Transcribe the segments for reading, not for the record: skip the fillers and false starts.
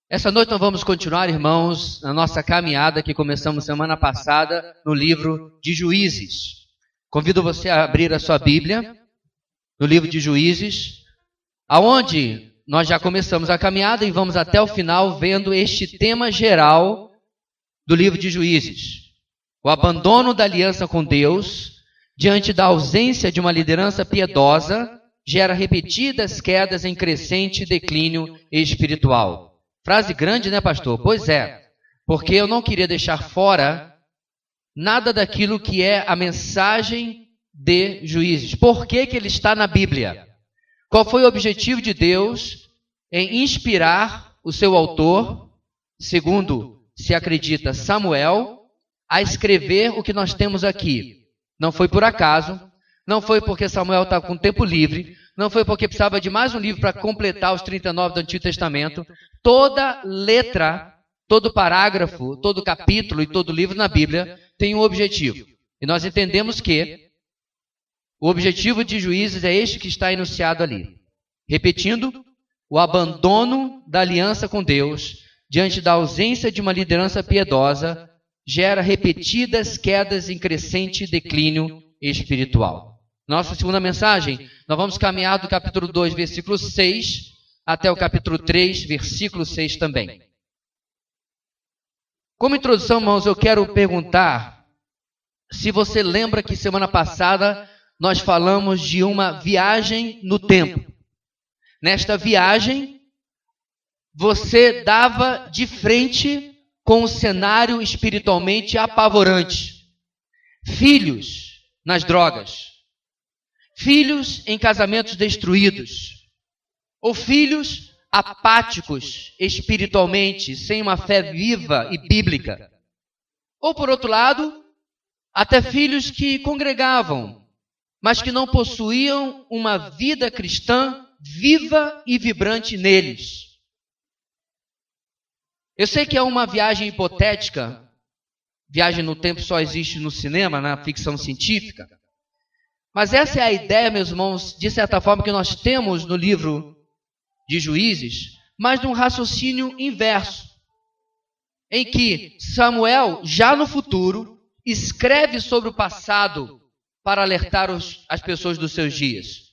Essa noite nós vamos continuar, irmãos, na nossa caminhada que começamos semana passada no livro de Juízes. Convido você a abrir a sua Bíblia no livro de Juízes, aonde nós já começamos a caminhada e vamos até o final vendo este tema geral do livro de Juízes. O abandono da aliança com Deus diante da ausência de uma liderança piedosa gera repetidas quedas em crescente declínio espiritual. Frase grande, né, pastor? Pois é, porque eu não queria deixar fora nada daquilo que é a mensagem de Juízes. Por que que ele está na Bíblia? Qual foi o objetivo de Deus em inspirar o seu autor, segundo se acredita Samuel, a escrever o que nós temos aqui? Não foi por acaso, não foi porque Samuel estava com tempo livre, não foi porque precisava de mais um livro para completar os 39 do Antigo Testamento. Toda letra, todo parágrafo, todo capítulo e todo livro na Bíblia tem um objetivo. E nós entendemos que o objetivo de Juízes é este que está enunciado ali. Repetindo, o abandono da aliança com Deus diante da ausência de uma liderança piedosa gera repetidas quedas em crescente declínio espiritual. Nossa segunda mensagem, nós vamos caminhar do capítulo 2, versículo 6, até o capítulo 3, versículo 6 também. Como introdução, irmãos, eu quero perguntar se você lembra que semana passada nós falamos de uma viagem no tempo. Nesta viagem, você dava de frente com um cenário espiritualmente apavorante. Filhos nas drogas, filhos em casamentos destruídos, ou filhos apáticos espiritualmente, sem uma fé viva e bíblica. Ou, por outro lado, até filhos que congregavam, mas que não possuíam uma vida cristã viva e vibrante neles. Eu sei que é uma viagem hipotética, viagem no tempo só existe no cinema, na ficção científica, mas essa é a ideia, meus irmãos, de certa forma que nós temos no livro de Juízes, mas de um raciocínio inverso, em que Samuel, já no futuro, escreve sobre o passado para alertar as pessoas dos seus dias.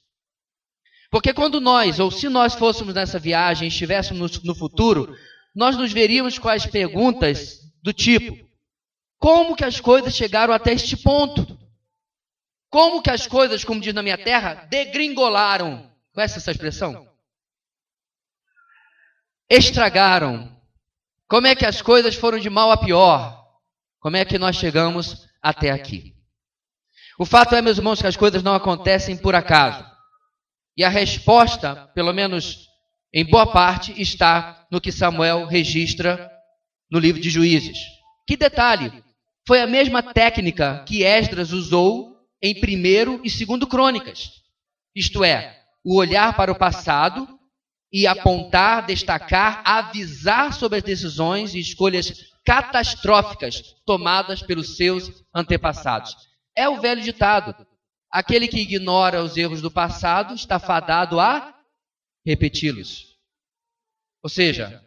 Porque quando nós, ou se nós fôssemos nessa viagem, estivéssemos no futuro, nós nos veríamos com as perguntas do tipo: como que as coisas chegaram até este ponto? Como que as coisas, como diz na minha terra, degringolaram? Conhece essa expressão? Estragaram. Como é que as coisas foram de mal a pior? Como é que nós chegamos até aqui? O fato é, meus irmãos, que as coisas não acontecem por acaso. E a resposta, pelo menos em boa parte, está no que Samuel registra no livro de Juízes. Que detalhe! Foi a mesma técnica que Esdras usou em 1º e 2º Crônicas. Isto é, o olhar para o passado e apontar, destacar, avisar sobre as decisões e escolhas catastróficas tomadas pelos seus antepassados. É o velho ditado: aquele que ignora os erros do passado está fadado a repeti-los. Ou seja,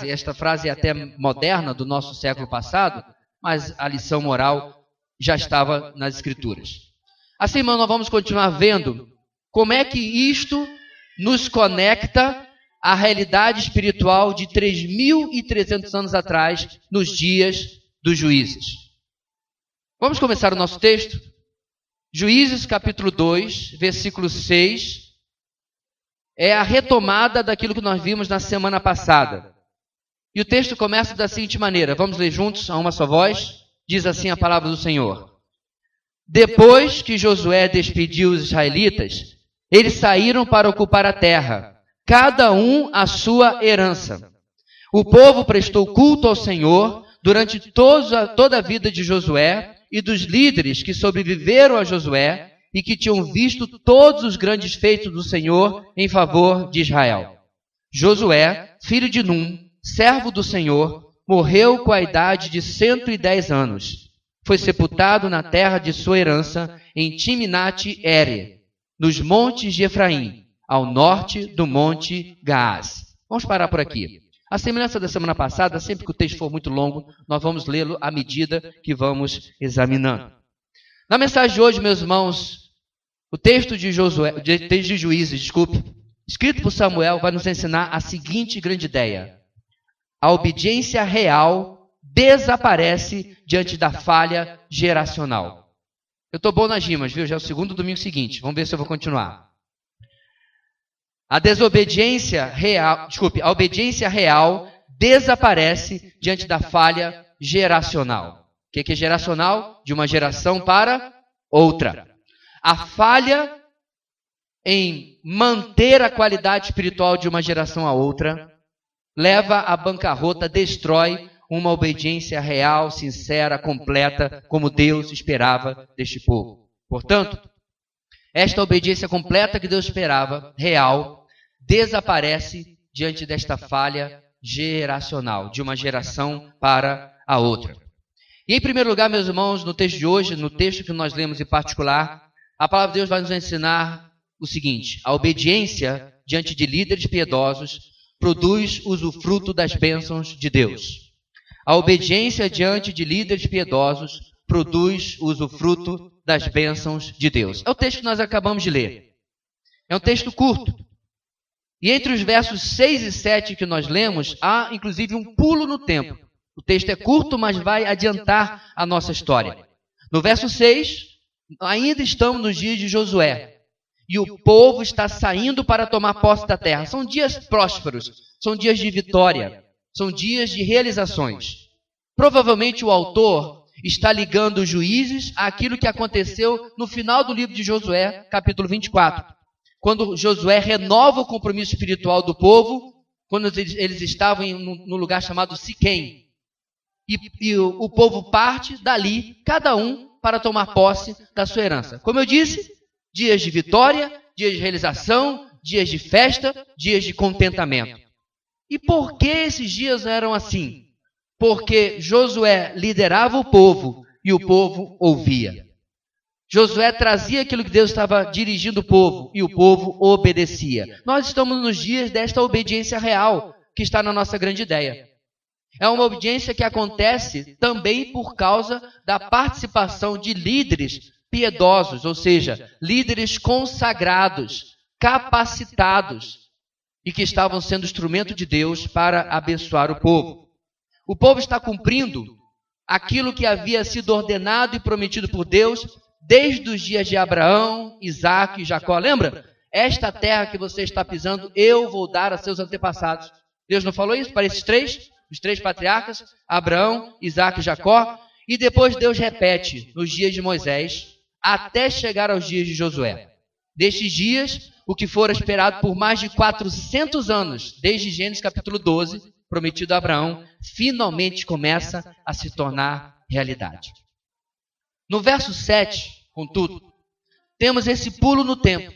esta frase é até moderna, do nosso século passado, mas a lição moral já estava nas Escrituras. Assim, irmão, nós vamos continuar vendo como é que isto nos conecta à realidade espiritual de 3.300 anos atrás, nos dias dos Juízes. Vamos começar o nosso texto? Juízes capítulo 2, versículo 6, é a retomada daquilo que nós vimos na semana passada. E o texto começa da seguinte maneira, vamos ler juntos a uma só voz? Diz assim a palavra do Senhor: depois que Josué despediu os israelitas, eles saíram para ocupar a terra, cada um a sua herança. O povo prestou culto ao Senhor durante toda a vida de Josué e dos líderes que sobreviveram a Josué e que tinham visto todos os grandes feitos do Senhor em favor de Israel. Josué, filho de Num, servo do Senhor, morreu com a idade de 110 anos. Foi sepultado na terra de sua herança, em Timnat-Ere, nos montes de Efraim, ao norte do monte Gaás. Vamos parar por aqui. A semelhança da semana passada, sempre que o texto for muito longo, nós vamos lê-lo à medida que vamos examinando. Na mensagem de hoje, meus irmãos, o texto de Juízes, escrito por Samuel, vai nos ensinar a seguinte grande ideia: a obediência real desaparece diante da falha geracional. Eu estou bom nas rimas, viu? Já é o segundo domingo seguinte. Vamos ver se eu vou continuar. A obediência real desaparece diante da falha geracional. O que é geracional? De uma geração para outra. A falha em manter a qualidade espiritual de uma geração a outra leva à bancarrota, destrói uma obediência real, sincera, completa, como Deus esperava deste povo. Portanto, esta obediência completa que Deus esperava, real, desaparece diante desta falha geracional, de uma geração para a outra. E em primeiro lugar, meus irmãos, no texto de hoje, no texto que nós lemos em particular, a palavra de Deus vai nos ensinar o seguinte: a obediência diante de líderes piedosos produz usufruto das bênçãos de Deus. A obediência diante de líderes piedosos produz usufruto das bênçãos de Deus. É o texto que nós acabamos de ler. É um texto curto. E entre os versos 6 e 7 que nós lemos, há inclusive um pulo no tempo. O texto é curto, mas vai adiantar a nossa história. No verso 6, ainda estamos nos dias de Josué. E o povo está saindo para tomar posse da terra. São dias prósperos, são dias de vitória, são dias de realizações. Provavelmente o autor está ligando os Juízes àquilo que aconteceu no final do livro de Josué, capítulo 24. Quando Josué renova o compromisso espiritual do povo, quando eles estavam no lugar chamado Siquém. E o povo parte dali, cada um, para tomar posse da sua herança. Como eu disse, dias de vitória, dias de realização, dias de festa, dias de contentamento. E por que esses dias eram assim? Porque Josué liderava o povo e o povo ouvia. Josué trazia aquilo que Deus estava dirigindo o povo e o povo obedecia. Nós estamos nos dias desta obediência real que está na nossa grande ideia. É uma obediência que acontece também por causa da participação de líderes piedosos, ou seja, líderes consagrados, capacitados e que estavam sendo instrumento de Deus para abençoar o povo. O povo está cumprindo aquilo que havia sido ordenado e prometido por Deus desde os dias de Abraão, Isaque e Jacó. Lembra? Esta terra que você está pisando, eu vou dar a seus antepassados. Deus não falou isso para esses três? Os três patriarcas, Abraão, Isaque e Jacó. E depois Deus repete nos dias de Moisés, até chegar aos dias de Josué. Destes dias, o que fora esperado por mais de 400 anos, desde Gênesis capítulo 12, prometido a Abraão, finalmente começa a se tornar realidade. No verso 7, contudo, temos esse pulo no tempo,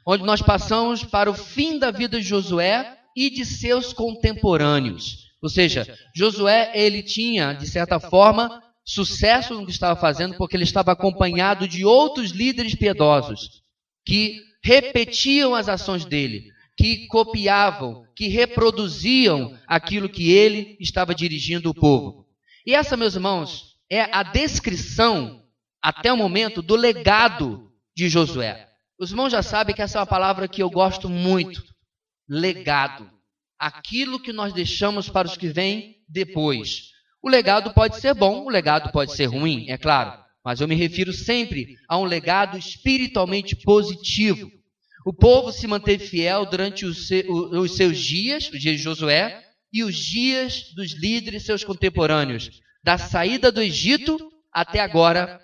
onde nós passamos para o fim da vida de Josué e de seus contemporâneos. Ou seja, Josué, ele tinha, de certa forma, sucesso no que estava fazendo, porque ele estava acompanhado de outros líderes piedosos, que repetiam as ações dele, que copiavam, que reproduziam aquilo que ele estava dirigindo o povo. E essa, meus irmãos, é a descrição, até o momento, do legado de Josué. Os irmãos já sabem que essa é uma palavra que eu gosto muito. Legado. Aquilo que nós deixamos para os que vêm depois. O legado pode ser bom, o legado pode ser ruim, é claro. Mas eu me refiro sempre a um legado espiritualmente positivo. O povo se manteve fiel durante os seus dias, os dias de Josué, e os dias dos líderes, seus contemporâneos. Da saída do Egito até agora,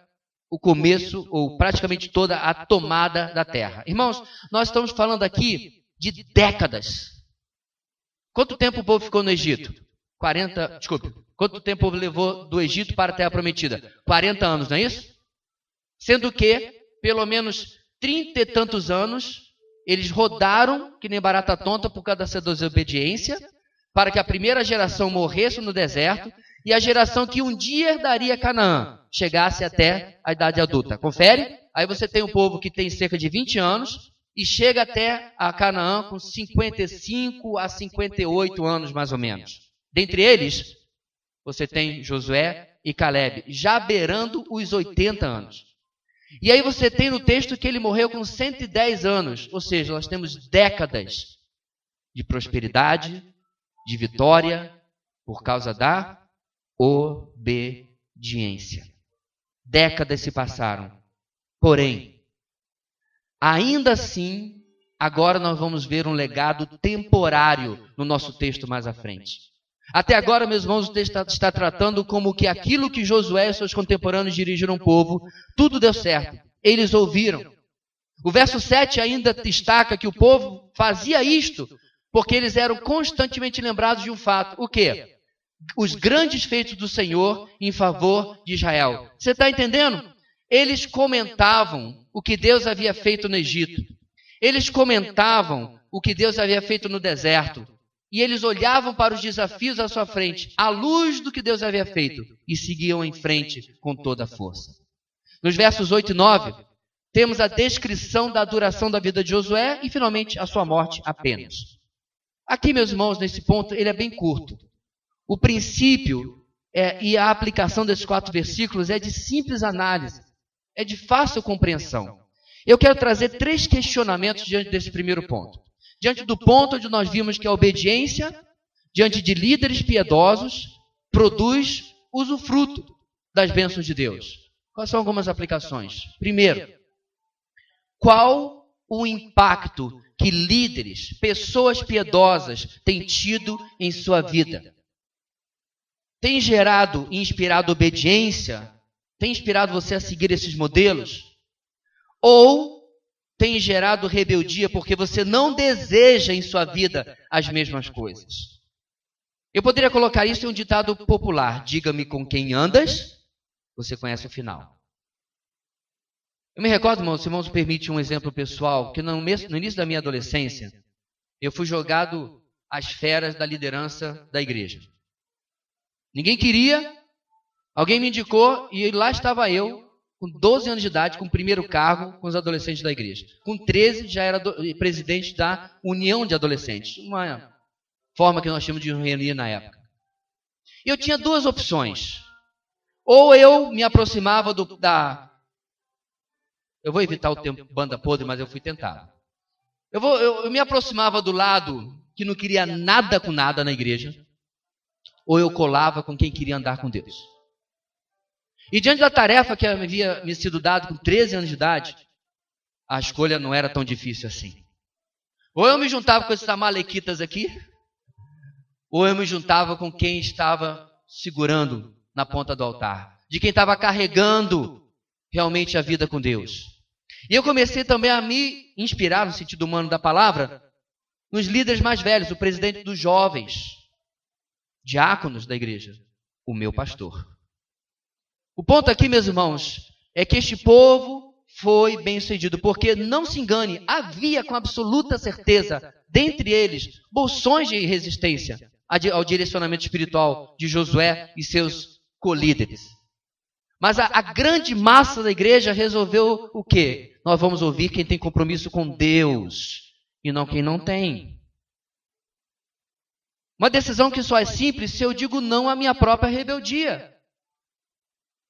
o começo, ou praticamente toda a tomada da terra. Irmãos, nós estamos falando aqui de décadas. Quanto tempo o povo ficou no Egito? Quanto tempo o povo levou do Egito para a Terra Prometida? 40 anos, não é isso? Sendo que, pelo menos 30 e tantos anos, eles rodaram, que nem barata tonta, por causa dessa desobediência, para que a primeira geração morresse no deserto, e a geração que um dia herdaria Canaã chegasse até a idade adulta. Confere? Aí você tem um povo que tem cerca de 20 anos, e chega até a Canaã com 55 a 58 anos, mais ou menos. Dentre eles, você tem Josué e Caleb, já beirando os 80 anos. E aí você tem no texto que ele morreu com 110 anos, ou seja, nós temos décadas de prosperidade, de vitória, por causa da obediência. Décadas se passaram. Porém, ainda assim, agora nós vamos ver um legado temporário no nosso texto mais à frente. Até agora, meus irmãos, o texto está tratando como que aquilo que Josué e seus contemporâneos dirigiram ao povo, tudo deu certo. Eles ouviram. O verso 7 ainda destaca que o povo fazia isto porque eles eram constantemente lembrados de um fato. O quê? Os grandes feitos do Senhor em favor de Israel. Você está entendendo? Eles comentavam o que Deus havia feito no Egito. Eles comentavam o que Deus havia feito no deserto. E eles olhavam para os desafios à sua frente, à luz do que Deus havia feito, e seguiam em frente com toda a força. Nos versos 8 e 9, temos a descrição da duração da vida de Josué e, finalmente, a sua morte apenas. Aqui, meus irmãos, nesse ponto, ele é bem curto. O princípio e a aplicação desses 4 versículos é de simples análise, é de fácil compreensão. Eu quero trazer 3 questionamentos diante desse primeiro ponto. Diante do ponto onde nós vimos que a obediência, diante de líderes piedosos, produz usufruto das bênçãos de Deus. Quais são algumas aplicações? Primeiro, qual o impacto que líderes, pessoas piedosas, têm tido em sua vida? Tem gerado e inspirado obediência? Tem inspirado você a seguir esses modelos? Ou tem gerado rebeldia porque você não deseja em sua vida as mesmas coisas? Eu poderia colocar isso em um ditado popular: diga-me com quem andas, você conhece o final. Eu me recordo, irmãos, se irmãos me permite um exemplo pessoal, que no início da minha adolescência, eu fui jogado às feras da liderança da igreja. Ninguém queria, alguém me indicou e lá estava eu, com 12 anos de idade, com o primeiro cargo com os adolescentes da igreja. Com 13 já era presidente da União de Adolescentes, uma forma que nós tínhamos de reunir na época. E eu tinha 2 opções. Ou eu me aproximava eu vou evitar o tempo banda podre, mas eu fui tentado. Eu me aproximava do lado que não queria nada com nada na igreja, ou eu colava com quem queria andar com Deus. E diante da tarefa que havia me sido dado com 13 anos de idade, a escolha não era tão difícil assim. Ou eu me juntava com esses amalequitas aqui, ou eu me juntava com quem estava segurando na ponta do altar, de quem estava carregando realmente a vida com Deus. E eu comecei também a me inspirar, no sentido humano da palavra, nos líderes mais velhos, o presidente dos jovens, diáconos da igreja, o meu pastor. O ponto aqui, meus irmãos, é que este povo foi bem sucedido, porque, não se engane, havia com absoluta certeza, dentre eles, bolsões de resistência ao direcionamento espiritual de Josué e seus colíderes. Mas a grande massa da igreja resolveu o quê? Nós vamos ouvir quem tem compromisso com Deus e não quem não tem. Uma decisão que só é simples se eu digo não à minha própria rebeldia.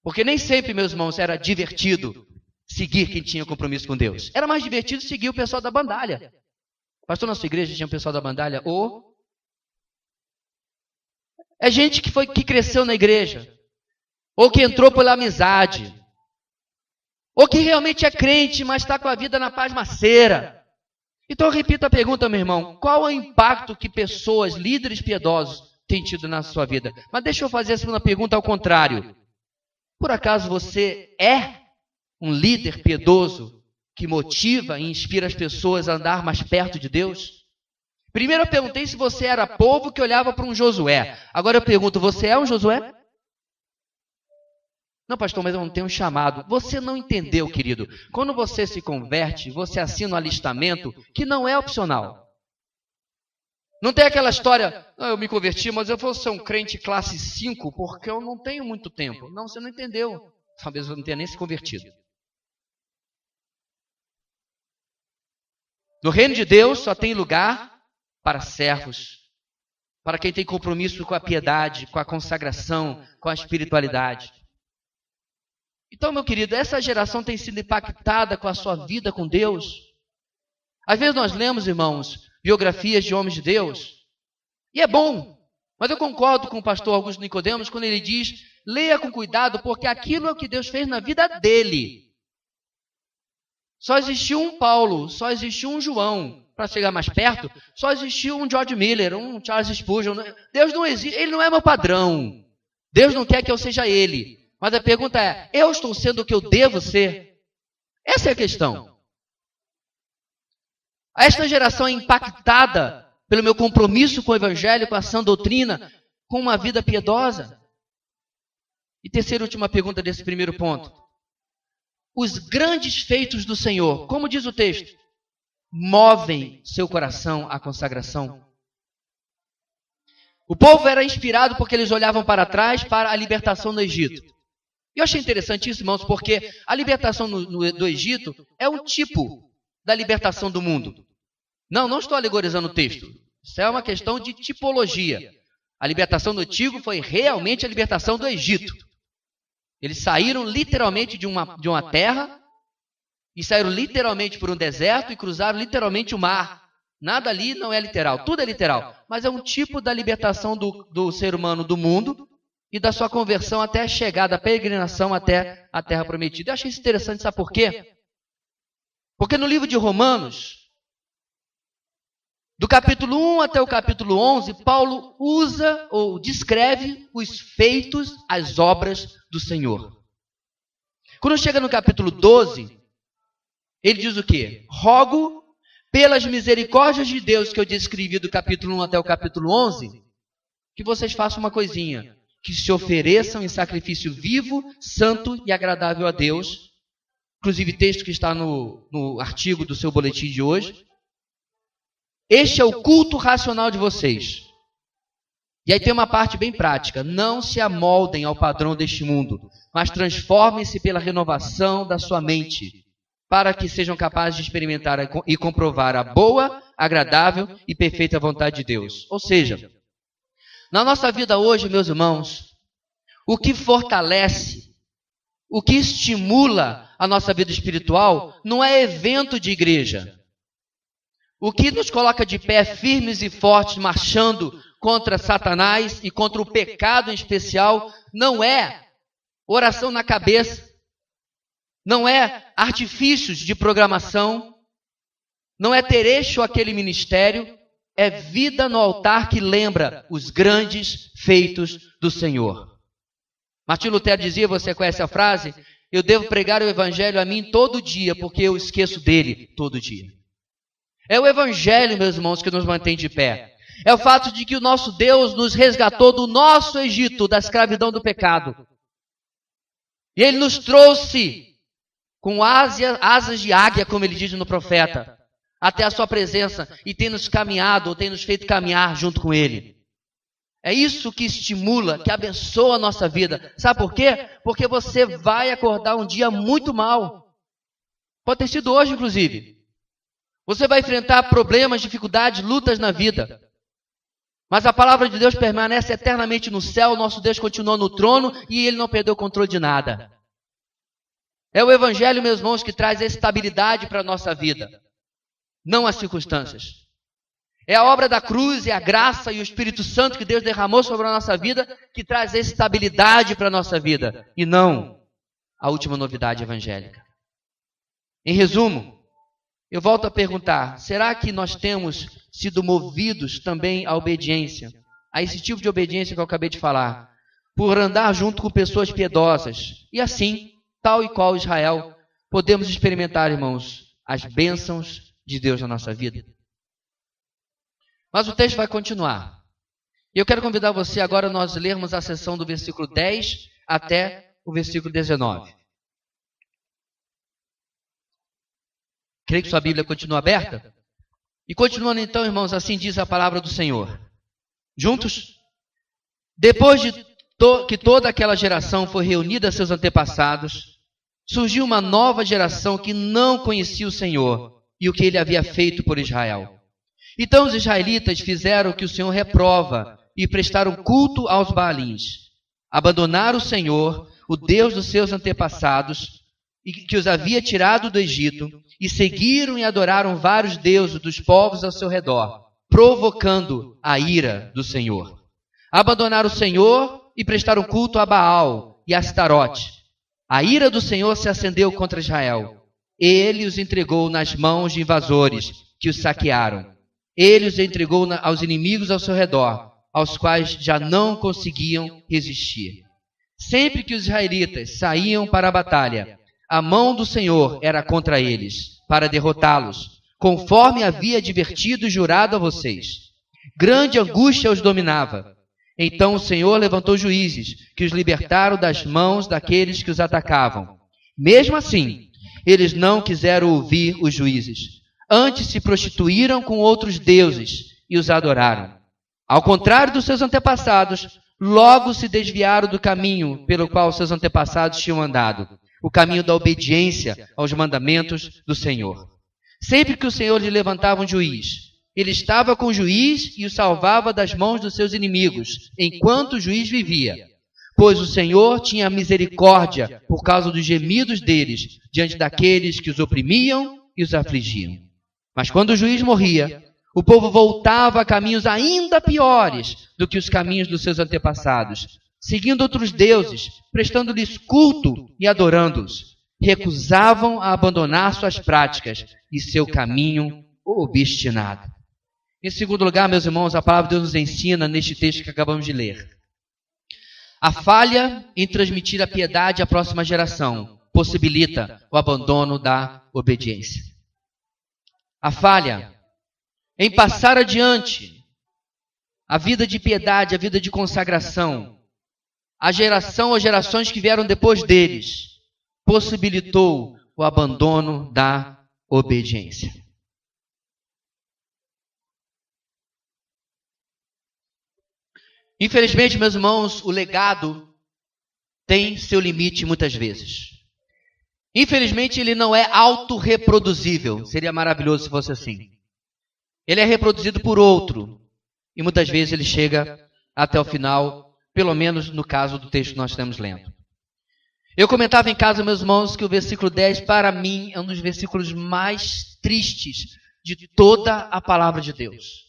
Porque nem sempre, meus irmãos, era divertido seguir quem tinha compromisso com Deus. Era mais divertido seguir o pessoal da bandalha. Pastor, na sua igreja tinha um pessoal da bandalha? É gente que cresceu na igreja, ou que entrou pela amizade, ou que realmente é crente, mas está com a vida na pasmaceira. Então eu repito a pergunta, meu irmão: qual é o impacto que pessoas, líderes piedosos, têm tido na sua vida? Mas deixa eu fazer a segunda pergunta ao contrário. Por acaso você é um líder piedoso que motiva e inspira as pessoas a andar mais perto de Deus? Primeiro eu perguntei se você era povo que olhava para um Josué. Agora eu pergunto, você é um Josué? Não, pastor, mas eu não tenho um chamado. Você não entendeu, querido. Quando você se converte, você assina um alistamento que não é opcional. Não tem aquela história: eu me converti, mas eu vou ser um crente classe 5 porque eu não tenho muito tempo. Não, você não entendeu. Talvez você não tenha nem se convertido. No reino de Deus só tem lugar para servos, para quem tem compromisso com a piedade, com a consagração, com a espiritualidade. Então, meu querido, essa geração tem sido impactada com a sua vida com Deus. Às vezes nós lemos, irmãos, biografias de homens de Deus, e é bom, mas eu concordo com o pastor Augusto Nicodemos quando ele diz, leia com cuidado, porque aquilo é o que Deus fez na vida dele. Só existiu um Paulo, só existiu um João. Para chegar mais perto, só existiu um George Miller, um Charles Spurgeon. Deus não existe, ele não é meu padrão. Deus não quer que eu seja ele. Mas a pergunta é, eu estou sendo o que eu devo ser? Essa é a questão. Esta geração é impactada pelo meu compromisso com o Evangelho, com a sã doutrina, com uma vida piedosa. E terceira e última pergunta desse primeiro ponto. Os grandes feitos do Senhor, como diz o texto, movem seu coração à consagração. O povo era inspirado porque eles olhavam para trás para a libertação do Egito. E eu achei interessante isso, irmãos, porque a libertação do Egito é um tipo da libertação do mundo. Não estou alegorizando o texto. Isso é uma questão de tipologia. A libertação do Antigo foi realmente a libertação do Egito. Eles saíram literalmente de uma terra e saíram literalmente por um deserto e cruzaram literalmente o mar. Nada ali não é literal, tudo é literal. Mas é um tipo da libertação do ser humano do mundo e da sua conversão até a chegada, a peregrinação até a terra prometida. Eu achei isso interessante, sabe por quê? Porque no livro de Romanos, do capítulo 1 até o capítulo 11, Paulo usa ou descreve os feitos, as obras do Senhor. Quando chega no capítulo 12, ele diz o quê? Rogo pelas misericórdias de Deus que eu descrevi do capítulo 1 até o capítulo 11, que vocês façam uma coisinha, que se ofereçam em sacrifício vivo, santo e agradável a Deus. Inclusive texto que está no artigo do seu boletim de hoje. Este é o culto racional de vocês. E aí tem uma parte bem prática. Não se amoldem ao padrão deste mundo, mas transformem-se pela renovação da sua mente, para que sejam capazes de experimentar e comprovar a boa, agradável e perfeita vontade de Deus. Ou seja, na nossa vida hoje, meus irmãos, o que fortalece, o que estimula a nossa vida espiritual não é evento de igreja. O que nos coloca de pé firmes e fortes, marchando contra Satanás e contra o pecado em especial, não é oração na cabeça, não é artifícios de programação, não é ter este ou aquele ministério, é vida no altar que lembra os grandes feitos do Senhor. Martim Lutero dizia, você conhece a frase? Eu devo pregar o Evangelho a mim todo dia, porque eu esqueço dele todo dia. É o Evangelho, meus irmãos, que nos mantém de pé. É o fato de que o nosso Deus nos resgatou do nosso Egito, da escravidão do pecado. E Ele nos trouxe com asas de águia, como Ele diz no profeta, até a sua presença e tem nos caminhado, ou tem nos feito caminhar junto com Ele. É isso que estimula, que abençoa a nossa vida. Sabe por quê? Porque você vai acordar um dia muito mal. Pode ter sido hoje, inclusive. Você vai enfrentar problemas, dificuldades, lutas na vida. Mas a palavra de Deus permanece eternamente no céu, nosso Deus continua no trono e Ele não perdeu o controle de nada. É o Evangelho, meus irmãos, que traz a estabilidade para a nossa vida, não as circunstâncias. É a obra da cruz, é a graça e o Espírito Santo que Deus derramou sobre a nossa vida que traz a estabilidade para a nossa vida, e não a última novidade evangélica. Em resumo, eu volto a perguntar, será que nós temos sido movidos também à obediência, a esse tipo de obediência que eu acabei de falar, por andar junto com pessoas piedosas, e assim, tal e qual Israel, podemos experimentar, irmãos, as bênçãos de Deus na nossa vida? Mas o texto vai continuar. E eu quero convidar você agora a nós lermos a seção do versículo 10 até o versículo 19. Creio que sua Bíblia continua aberta. E continuando então, irmãos, assim diz a palavra do Senhor. Juntos? Depois de que toda aquela geração foi reunida a seus antepassados, surgiu uma nova geração que não conhecia o Senhor. e o que ele havia feito por Israel. Então os israelitas fizeram o que o Senhor reprova e prestaram culto aos Baalins. Abandonaram o Senhor, o Deus dos seus antepassados, que os havia tirado do Egito, e seguiram e adoraram vários deuses dos povos ao seu redor, provocando a ira do Senhor. Abandonaram o Senhor e prestaram culto a Baal e a Astarote. A ira do Senhor se acendeu contra Israel. Ele os entregou nas mãos de invasores, que os saquearam. Ele os entregou aos inimigos ao seu redor, aos quais já não conseguiam resistir. Sempre que os israelitas saíam para a batalha, a mão do Senhor era contra eles, para derrotá-los, conforme havia advertido e jurado a vocês. Grande angústia os dominava. Então o Senhor levantou juízes, que os libertaram das mãos daqueles que os atacavam. Mesmo assim, eles não quiseram ouvir os juízes. Antes se prostituíram com outros deuses e os adoraram. Ao contrário dos seus antepassados, logo se desviaram do caminho pelo qual seus antepassados tinham andado, o caminho da obediência aos mandamentos do Senhor. Sempre que o Senhor lhe levantava um juiz, ele estava com o juiz e o salvava das mãos dos seus inimigos, enquanto o juiz vivia. Pois o Senhor tinha misericórdia por causa dos gemidos deles, diante daqueles que os oprimiam e os afligiam. Mas quando o juiz morria, o povo voltava a caminhos ainda piores do que os caminhos dos seus antepassados, seguindo outros deuses, prestando-lhes culto e adorando-os. Recusavam a abandonar suas práticas e seu caminho obstinado. Em segundo lugar, meus irmãos, a palavra de Deus nos ensina neste texto que acabamos de ler. A falha em transmitir a piedade à próxima geração possibilita o abandono da obediência. A falha em passar adiante a vida de piedade, a vida de consagração, a geração ou gerações que vieram depois deles, possibilitou o abandono da obediência. Infelizmente, meus irmãos, o legado tem seu limite muitas vezes. Infelizmente, ele não é autorreproduzível. Seria maravilhoso se fosse assim. Ele é reproduzido por outro. E muitas vezes ele chega até o final, pelo menos no caso do texto que nós estamos lendo. Eu comentava em casa, meus irmãos, que o versículo 10, para mim, é um dos versículos mais tristes de toda a palavra de Deus.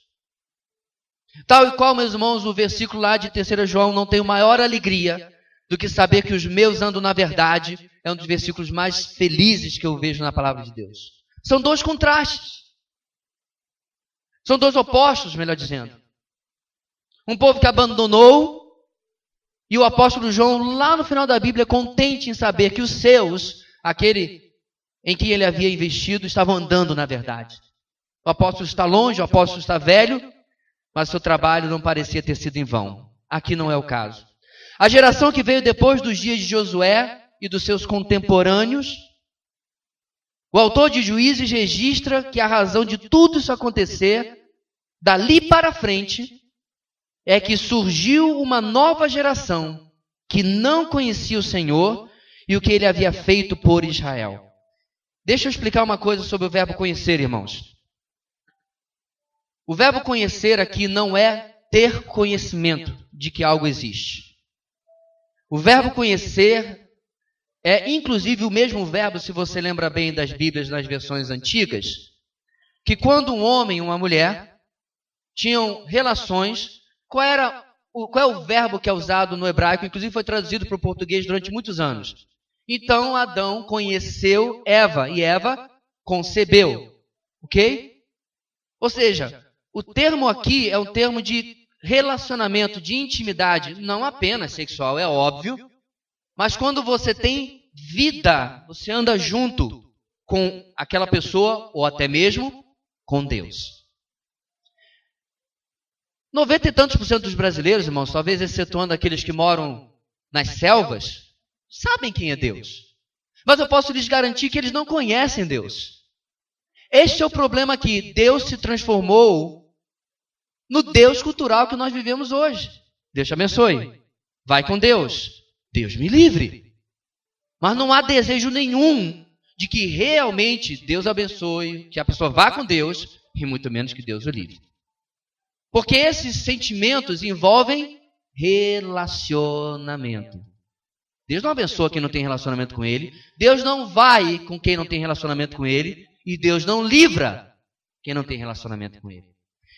Tal e qual, meus irmãos, o versículo lá de 3 João não tem maior alegria do que saber que os meus andam na verdade, é um dos versículos mais felizes que eu vejo na palavra de Deus. São dois contrastes. São dois opostos, melhor dizendo. Um povo que abandonou, e o apóstolo João, lá no final da Bíblia, contente em saber que os seus, aquele em quem ele havia investido, estavam andando na verdade. O apóstolo está longe, o apóstolo está velho, mas seu trabalho não parecia ter sido em vão. Aqui não é o caso. A geração que veio depois dos dias de Josué e dos seus contemporâneos, o autor de Juízes registra que a razão de tudo isso acontecer, dali para frente, é que surgiu uma nova geração que não conhecia o Senhor e o que ele havia feito por Israel. Deixa eu explicar uma coisa sobre o verbo conhecer, irmãos. O verbo conhecer aqui não é ter conhecimento de que algo existe. O verbo conhecer é inclusive o mesmo verbo, se você lembra bem das Bíblias nas versões antigas, que quando um homem e uma mulher tinham relações, qual é o verbo que é usado no hebraico, inclusive foi traduzido para o português durante muitos anos. Então Adão conheceu Eva e Eva concebeu. Ok? Ou seja, o termo aqui é um termo de relacionamento, de intimidade, não apenas sexual, é óbvio, mas quando você tem vida, você anda junto com aquela pessoa ou até mesmo com Deus. 90 e tantos % dos brasileiros, irmãos, talvez excetuando aqueles que moram nas selvas, sabem quem é Deus. Mas eu posso lhes garantir que eles não conhecem Deus. Este é o problema aqui. Deus se transformou no Deus cultural que nós vivemos hoje. Deus te abençoe. Vai com Deus. Deus me livre. Mas não há desejo nenhum de que realmente Deus abençoe, que a pessoa vá com Deus, e muito menos que Deus o livre. Porque esses sentimentos envolvem relacionamento. Deus não abençoa quem não tem relacionamento com Ele, Deus não vai com quem não tem relacionamento com Ele, e Deus não livra quem não tem relacionamento com Ele.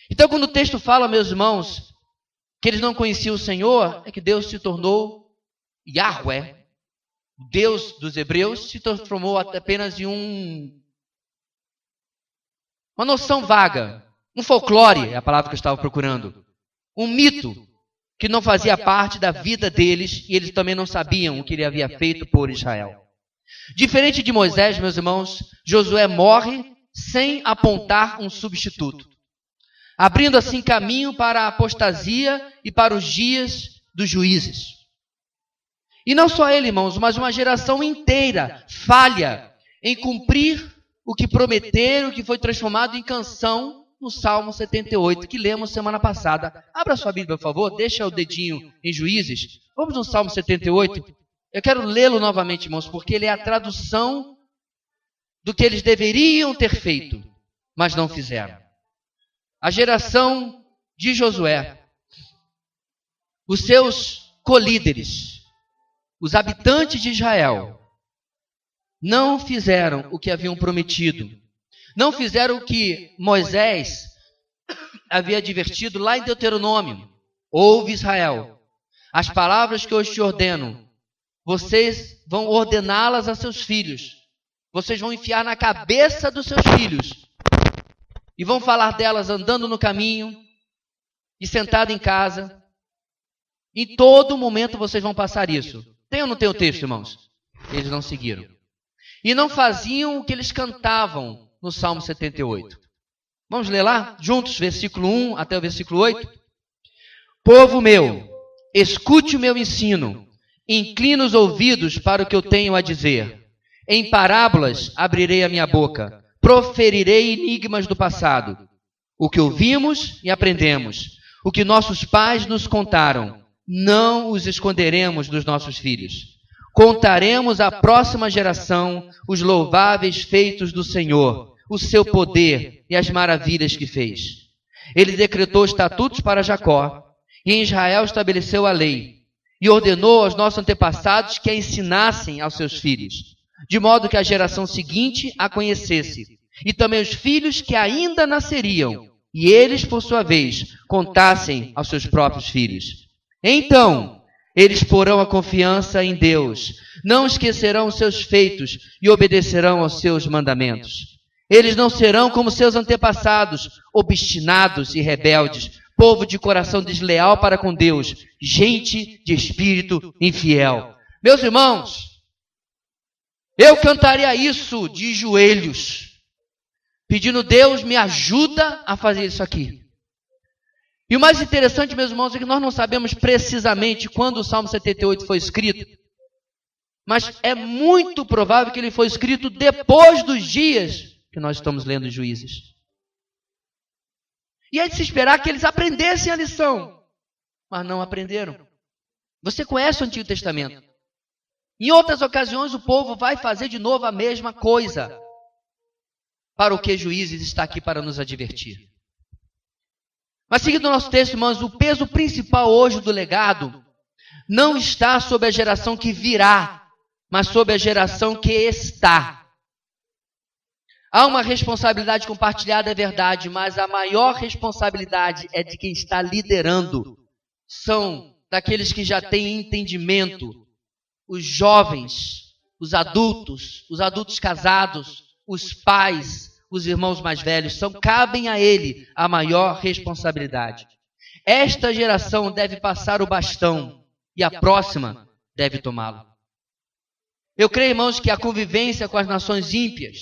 Então, quando o texto fala, meus irmãos, que eles não conheciam o Senhor, é que Deus se tornou Yahweh, o Deus dos hebreus, se transformou apenas em uma noção vaga, um folclore, é a palavra que eu estava procurando, um mito que não fazia parte da vida deles e eles também não sabiam o que ele havia feito por Israel. Diferente de Moisés, meus irmãos, Josué morre sem apontar um substituto, abrindo assim caminho para a apostasia e para os dias dos juízes. E não só ele, irmãos, mas uma geração inteira falha em cumprir o que prometeram, que foi transformado em canção no Salmo 78, que lemos semana passada. Abra sua Bíblia, por favor, deixa o dedinho em Juízes. Vamos no Salmo 78. Eu quero lê-lo novamente, irmãos, porque ele é a tradução do que eles deveriam ter feito, mas não fizeram. A geração de Josué, os seus colíderes, os habitantes de Israel, não fizeram o que haviam prometido. Não fizeram o que Moisés havia advertido lá em Deuteronômio. Ouve, Israel, as palavras que hoje te ordeno, vocês vão ordená-las a seus filhos. Vocês vão enfiar na cabeça dos seus filhos. E vão falar delas andando no caminho e sentado em casa. Em todo momento vocês vão passar isso. Tem ou não tem o texto, irmãos? Eles não seguiram. E não faziam o que eles cantavam no Salmo 78. Vamos ler lá, juntos, versículo 1 até o versículo 8. Povo meu, escute o meu ensino, inclina os ouvidos para o que eu tenho a dizer. Em parábolas abrirei a minha boca, proferirei enigmas do passado. O que ouvimos e aprendemos, o que nossos pais nos contaram, não os esconderemos dos nossos filhos. Contaremos à próxima geração os louváveis feitos do Senhor, o seu poder e as maravilhas que fez. Ele decretou estatutos para Jacó, e em Israel estabeleceu a lei, e ordenou aos nossos antepassados que a ensinassem aos seus filhos, de modo que a geração seguinte a conhecesse, e também os filhos que ainda nasceriam, e eles, por sua vez, contassem aos seus próprios filhos. Então, eles porão a confiança em Deus, não esquecerão os seus feitos e obedecerão aos seus mandamentos. Eles não serão como seus antepassados, obstinados e rebeldes, povo de coração desleal para com Deus, gente de espírito infiel. Meus irmãos, eu cantaria isso de joelhos, pedindo: Deus, me ajuda a fazer isso aqui. E o mais interessante, meus irmãos, é que nós não sabemos precisamente quando o Salmo 78 foi escrito, mas é muito provável que ele foi escrito depois dos dias que nós estamos lendo os Juízes. E é de se esperar que eles aprendessem a lição, mas não aprenderam. Você conhece o Antigo Testamento. Em outras ocasiões, o povo vai fazer de novo a mesma coisa, para o que Juízes está aqui para nos advertir. Mas seguindo o nosso texto, irmãos, o peso principal hoje do legado não está sobre a geração que virá, mas sobre a geração que está. Há uma responsabilidade compartilhada, é verdade, mas a maior responsabilidade é de quem está liderando. São daqueles que já têm entendimento, os jovens, os adultos casados, os pais, os irmãos mais velhos, cabem a ele a maior responsabilidade. Esta geração deve passar o bastão e a próxima deve tomá-lo. Eu creio, irmãos, que a convivência com as nações ímpias,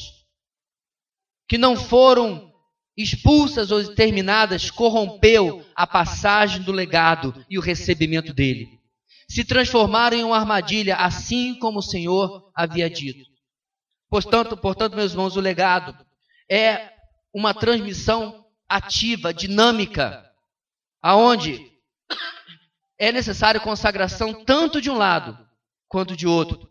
que não foram expulsas ou exterminadas, corrompeu a passagem do legado e o recebimento dele. Se transformaram em uma armadilha, assim como o Senhor havia dito. Portanto, meus irmãos, o legado é uma transmissão ativa, dinâmica, aonde é necessário consagração tanto de um lado quanto de outro.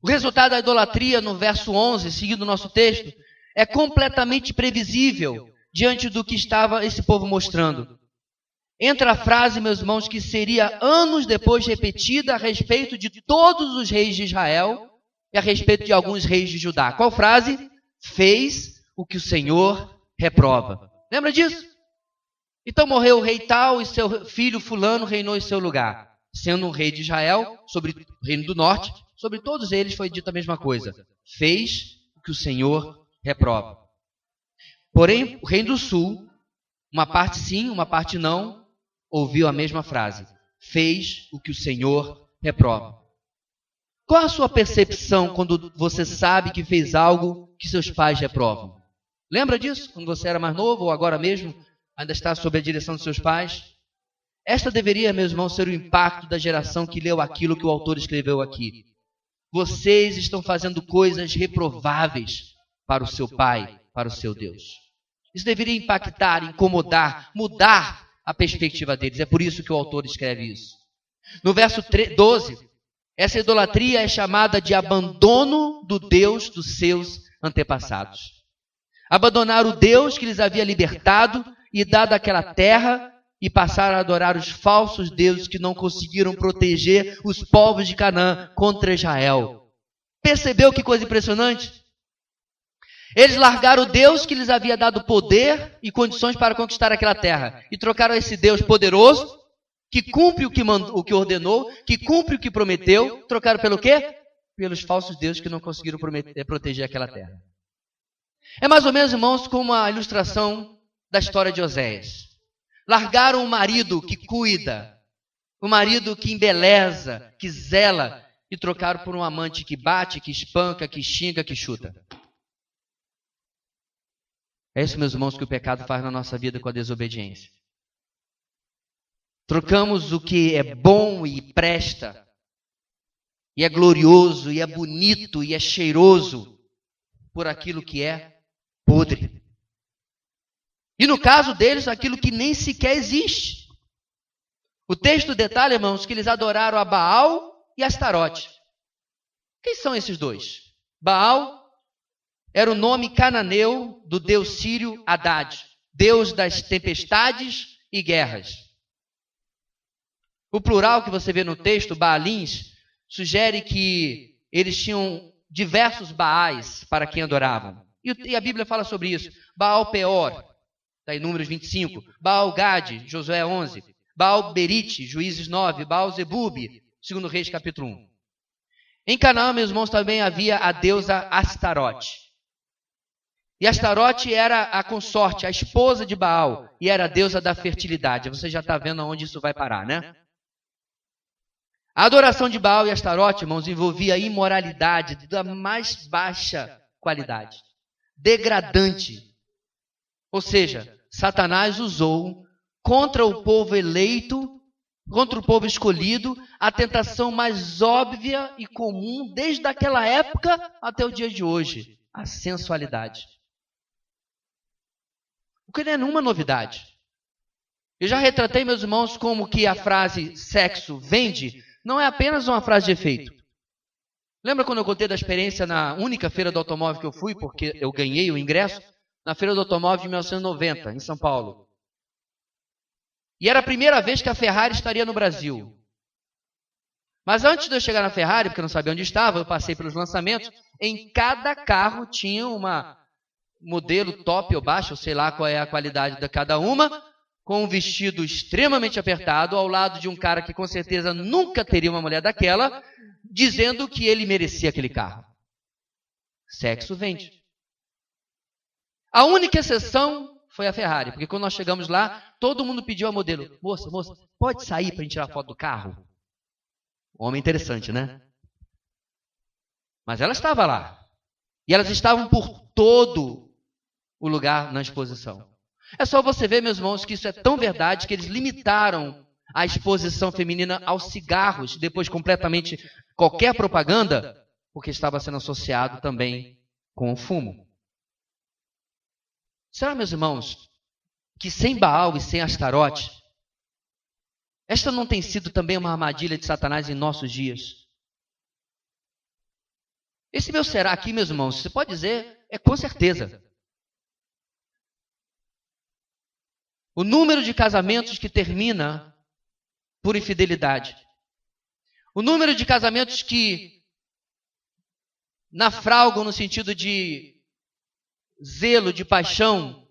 O resultado da idolatria, no verso 11, seguindo o nosso texto, é completamente previsível diante do que estava esse povo mostrando. Entra a frase, meus irmãos, que seria anos depois repetida a respeito de todos os reis de Israel e a respeito de alguns reis de Judá. Qual frase? Fez o que o Senhor reprova. Lembra disso? Então morreu o rei tal e seu filho fulano reinou em seu lugar. Sendo um rei de Israel, sobre o reino do norte, sobre todos eles foi dita a mesma coisa. Fez o que o Senhor reprova. Porém, o reino do sul, uma parte sim, uma parte não, ouviu a mesma frase. Fez o que o Senhor reprova. Qual a sua percepção quando você sabe que fez algo que seus pais reprovam? Lembra disso? Quando você era mais novo ou agora mesmo ainda está sob a direção de seus pais? Esta deveria, meus irmãos, ser o impacto da geração que leu aquilo que o autor escreveu aqui. Vocês estão fazendo coisas reprováveis para o seu pai, para o seu Deus. Isso deveria impactar, incomodar, mudar a perspectiva deles. É por isso que o autor escreve isso. No verso 12, essa idolatria é chamada de abandono do Deus dos seus antepassados. Abandonar o Deus que lhes havia libertado e dado aquela terra e passaram a adorar os falsos deuses que não conseguiram proteger os povos de Canaã contra Israel. Percebeu que coisa impressionante? Eles largaram o Deus que lhes havia dado poder e condições para conquistar aquela terra e trocaram esse Deus poderoso, que cumpre o que ordenou, que cumpre o que prometeu, trocaram pelo quê? Pelos falsos deuses que não conseguiram proteger aquela terra. É mais ou menos, irmãos, como a ilustração da história de Oséias. Largaram o marido que cuida, o marido que embeleza, que zela, e trocaram por um amante que bate, que espanca, que xinga, que chuta. É isso, meus irmãos, que o pecado faz na nossa vida com a desobediência. Trocamos o que é bom e presta, e é glorioso, e é bonito, e é cheiroso, por aquilo que é podre. E no caso deles, aquilo que nem sequer existe. O texto detalha, irmãos, que eles adoraram a Baal e Astarote. Quem são esses dois? Baal era o nome cananeu do deus sírio Haddad, deus das tempestades e guerras. O plural que você vê no texto, Baalins, sugere que eles tinham diversos Baais para quem adoravam. E a Bíblia fala sobre isso. Baal Peor, está em Números 25. Baal Gade, Josué 11. Baal Berite, Juízes 9. Baal Zebub, 2 Reis capítulo 1. Em Canaã, meus irmãos, também havia a deusa Astarote. E Astarote era a consorte, a esposa de Baal, e era a deusa da fertilidade. Você já está vendo aonde isso vai parar, né? A adoração de Baal e Astarote, irmãos, envolvia imoralidade da mais baixa qualidade, degradante. Ou seja, Satanás usou contra o povo eleito, contra o povo escolhido, a tentação mais óbvia e comum desde aquela época até o dia de hoje, a sensualidade. O que não é nenhuma novidade. Eu já retratei, meus irmãos, como que a frase sexo vende não é apenas uma frase de efeito. Lembra quando eu contei da experiência na única feira do automóvel que eu fui, porque eu ganhei o ingresso? Na feira do automóvel de 1990, em São Paulo. E era a primeira vez que a Ferrari estaria no Brasil. Mas antes de eu chegar na Ferrari, porque eu não sabia onde estava, eu passei pelos lançamentos, em cada carro tinha uma modelo top ou baixo, eu sei lá qual é a qualidade de cada uma, com um vestido extremamente apertado, ao lado de um cara que com certeza nunca teria uma mulher daquela, dizendo que ele merecia aquele carro. Sexo vende. A única exceção foi a Ferrari, porque quando nós chegamos lá, todo mundo pediu ao modelo, moça, pode sair para a gente tirar foto do carro? Homem interessante, né? Mas ela estava lá. E elas estavam por todo o lugar na exposição. É só você ver, meus irmãos, que isso é tão verdade que eles limitaram a exposição feminina aos cigarros, depois completamente qualquer propaganda, porque estava sendo associado também com o fumo. Será, meus irmãos, que sem Baal e sem Astarote, esta não tem sido também uma armadilha de Satanás em nossos dias? Esse meu será aqui, meus irmãos, você pode dizer, é com certeza. O número de casamentos que termina por infidelidade. O número de casamentos que naufragam no sentido de zelo, de paixão,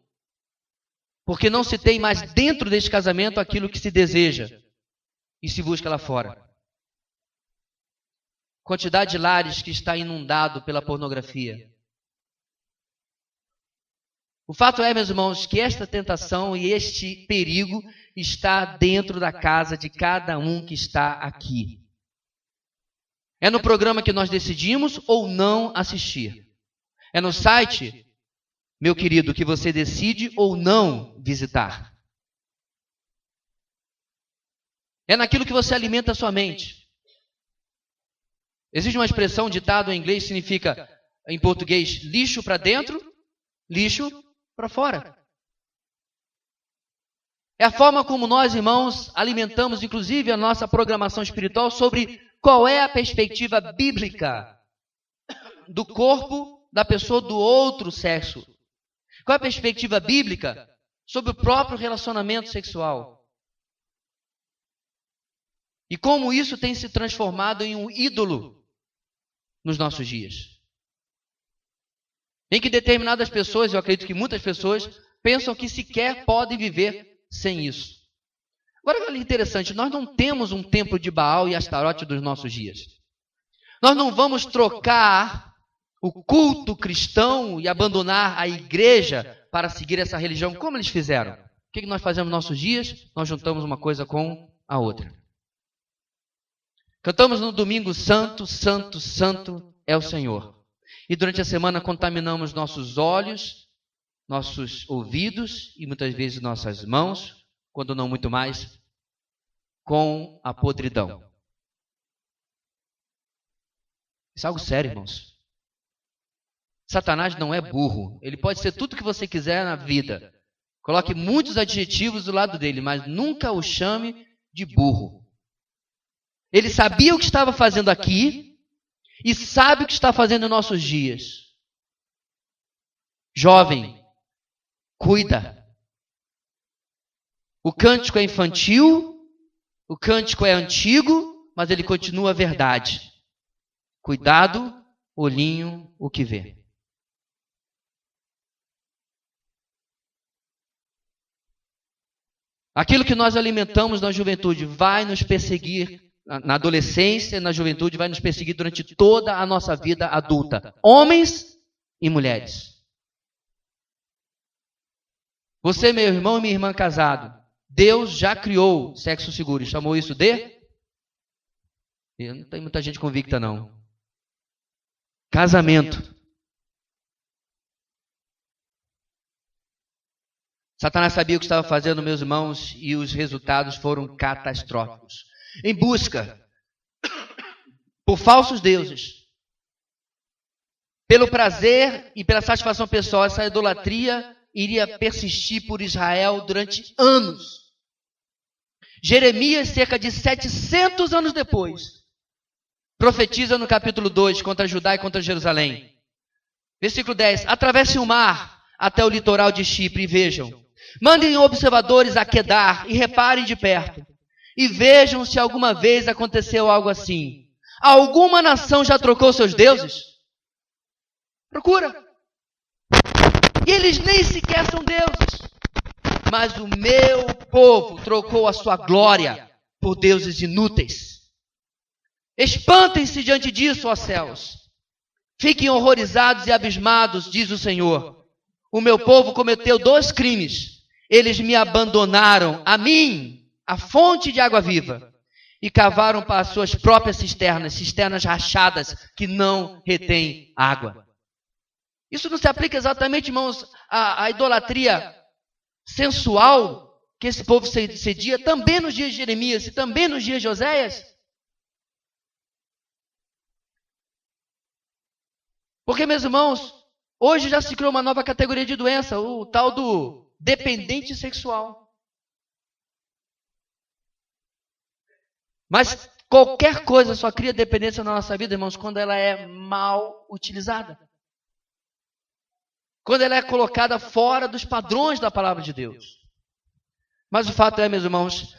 porque não se tem mais dentro deste casamento aquilo que se deseja e se busca lá fora. Quantidade de lares que está inundado pela pornografia. O fato é, meus irmãos, que esta tentação e este perigo está dentro da casa de cada um que está aqui. É no programa que nós decidimos ou não assistir. É no site, meu querido, que você decide ou não visitar. É naquilo que você alimenta a sua mente. Existe uma expressão, um ditado em inglês, significa, em português, lixo para dentro, lixo para fora. É a forma como nós, irmãos, alimentamos, inclusive, a nossa programação espiritual sobre qual é a perspectiva bíblica do corpo da pessoa do outro sexo. Qual é a perspectiva bíblica sobre o próprio relacionamento sexual? E como isso tem se transformado em um ídolo nos nossos dias. Em que determinadas pessoas, eu acredito que muitas pessoas, pensam que sequer podem viver sem isso. Agora, olha que interessante, nós não temos um templo de Baal e Astarote dos nossos dias. Nós não vamos trocar o culto cristão e abandonar a igreja para seguir essa religião como eles fizeram. O que nós fazemos nos nossos dias? Nós juntamos uma coisa com a outra. Cantamos no domingo, Santo, Santo, Santo é o Senhor. E durante a semana contaminamos nossos olhos, nossos ouvidos e muitas vezes nossas mãos, quando não muito mais, com a podridão. Isso é algo sério, irmãos. Satanás não é burro. Ele pode ser tudo que você quiser na vida. Coloque muitos adjetivos do lado dele, mas nunca o chame de burro. Ele sabia o que estava fazendo aqui e sabe o que está fazendo em nossos dias. Jovem, cuida. O cântico é infantil, o cântico é antigo, mas ele continua verdade. Cuidado, olhinho, o que vê. Aquilo que nós alimentamos na juventude vai nos perseguir na adolescência e na juventude, vai nos perseguir durante toda a nossa vida adulta. Homens e mulheres. Você, meu irmão e minha irmã casado, Deus já criou sexo seguro e chamou isso de? Não tem muita gente convicta, não. Casamento. Satanás sabia o que estava fazendo, meus irmãos, e os resultados foram catastróficos. Em busca por falsos deuses, pelo prazer e pela satisfação pessoal, essa idolatria iria persistir por Israel durante anos. Jeremias, cerca de 700 anos depois, profetiza no capítulo 2 contra Judá e contra Jerusalém. Versículo 10. Atravessem o mar até o litoral de Chipre e vejam. Mandem observadores a Quedar e reparem de perto. E vejam se alguma vez aconteceu algo assim. Alguma nação já trocou seus deuses? Procura. E eles nem sequer são deuses. Mas o meu povo trocou a sua glória por deuses inúteis. Espantem-se diante disso, ó céus. Fiquem horrorizados e abismados, diz o Senhor. O meu povo cometeu 2 crimes. Eles me abandonaram, a mim, a fonte de água viva, e cavaram para as suas próprias cisternas, cisternas rachadas que não retêm água. Isso não se aplica exatamente, irmãos, à idolatria sensual que esse povo cedia também nos dias de Jeremias e também nos dias de Oséias? Porque, meus irmãos, hoje já se criou uma nova categoria de doença, o tal do dependente sexual. Mas Qualquer coisa só cria dependência na nossa vida, irmãos, quando ela é mal utilizada. Quando ela é colocada fora dos padrões da palavra de Deus. Mas o fato é, meus irmãos,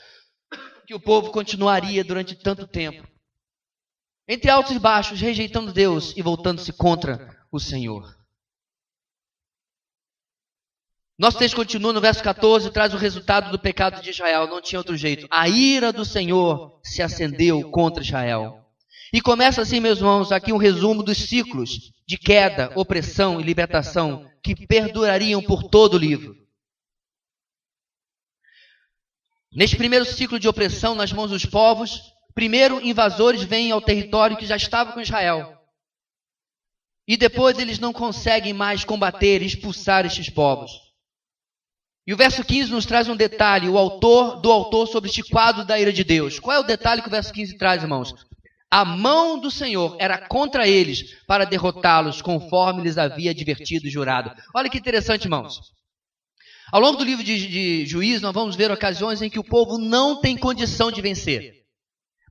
que o povo continuaria durante tanto tempo, entre altos e baixos, rejeitando Deus e voltando-se contra o Senhor. Nosso texto continua no verso 14, traz o resultado do pecado de Israel. Não tinha outro jeito. A ira do Senhor se acendeu contra Israel. E começa assim, meus irmãos, aqui um resumo dos ciclos de queda, opressão e libertação que perdurariam por todo o livro. Neste primeiro ciclo de opressão nas mãos dos povos, primeiro invasores vêm ao território que já estava com Israel. E depois eles não conseguem mais combater e expulsar estes povos. E o verso 15 nos traz um detalhe, o autor sobre este quadro da ira de Deus. Qual é o detalhe que o verso 15 traz, irmãos? A mão do Senhor era contra eles para derrotá-los, conforme lhes havia advertido e jurado. Olha que interessante, irmãos. Ao longo do livro de Juízes, nós vamos ver ocasiões em que o povo não tem condição de vencer.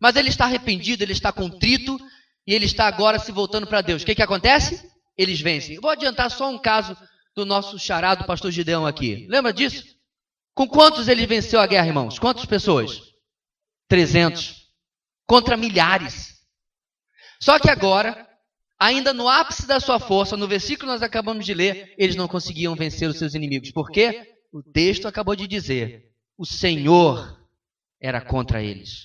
Mas ele está arrependido, ele está contrito e ele está agora se voltando para Deus. O que acontece? Eles vencem. Eu vou adiantar só um caso do nosso charado pastor Gideão aqui. Lembra disso? Com quantos ele venceu a guerra, irmãos? Quantas pessoas? 300. Contra milhares. Só que agora, ainda no ápice da sua força, no versículo que nós acabamos de ler, eles não conseguiam vencer os seus inimigos. Por quê? O texto acabou de dizer, o Senhor era contra eles.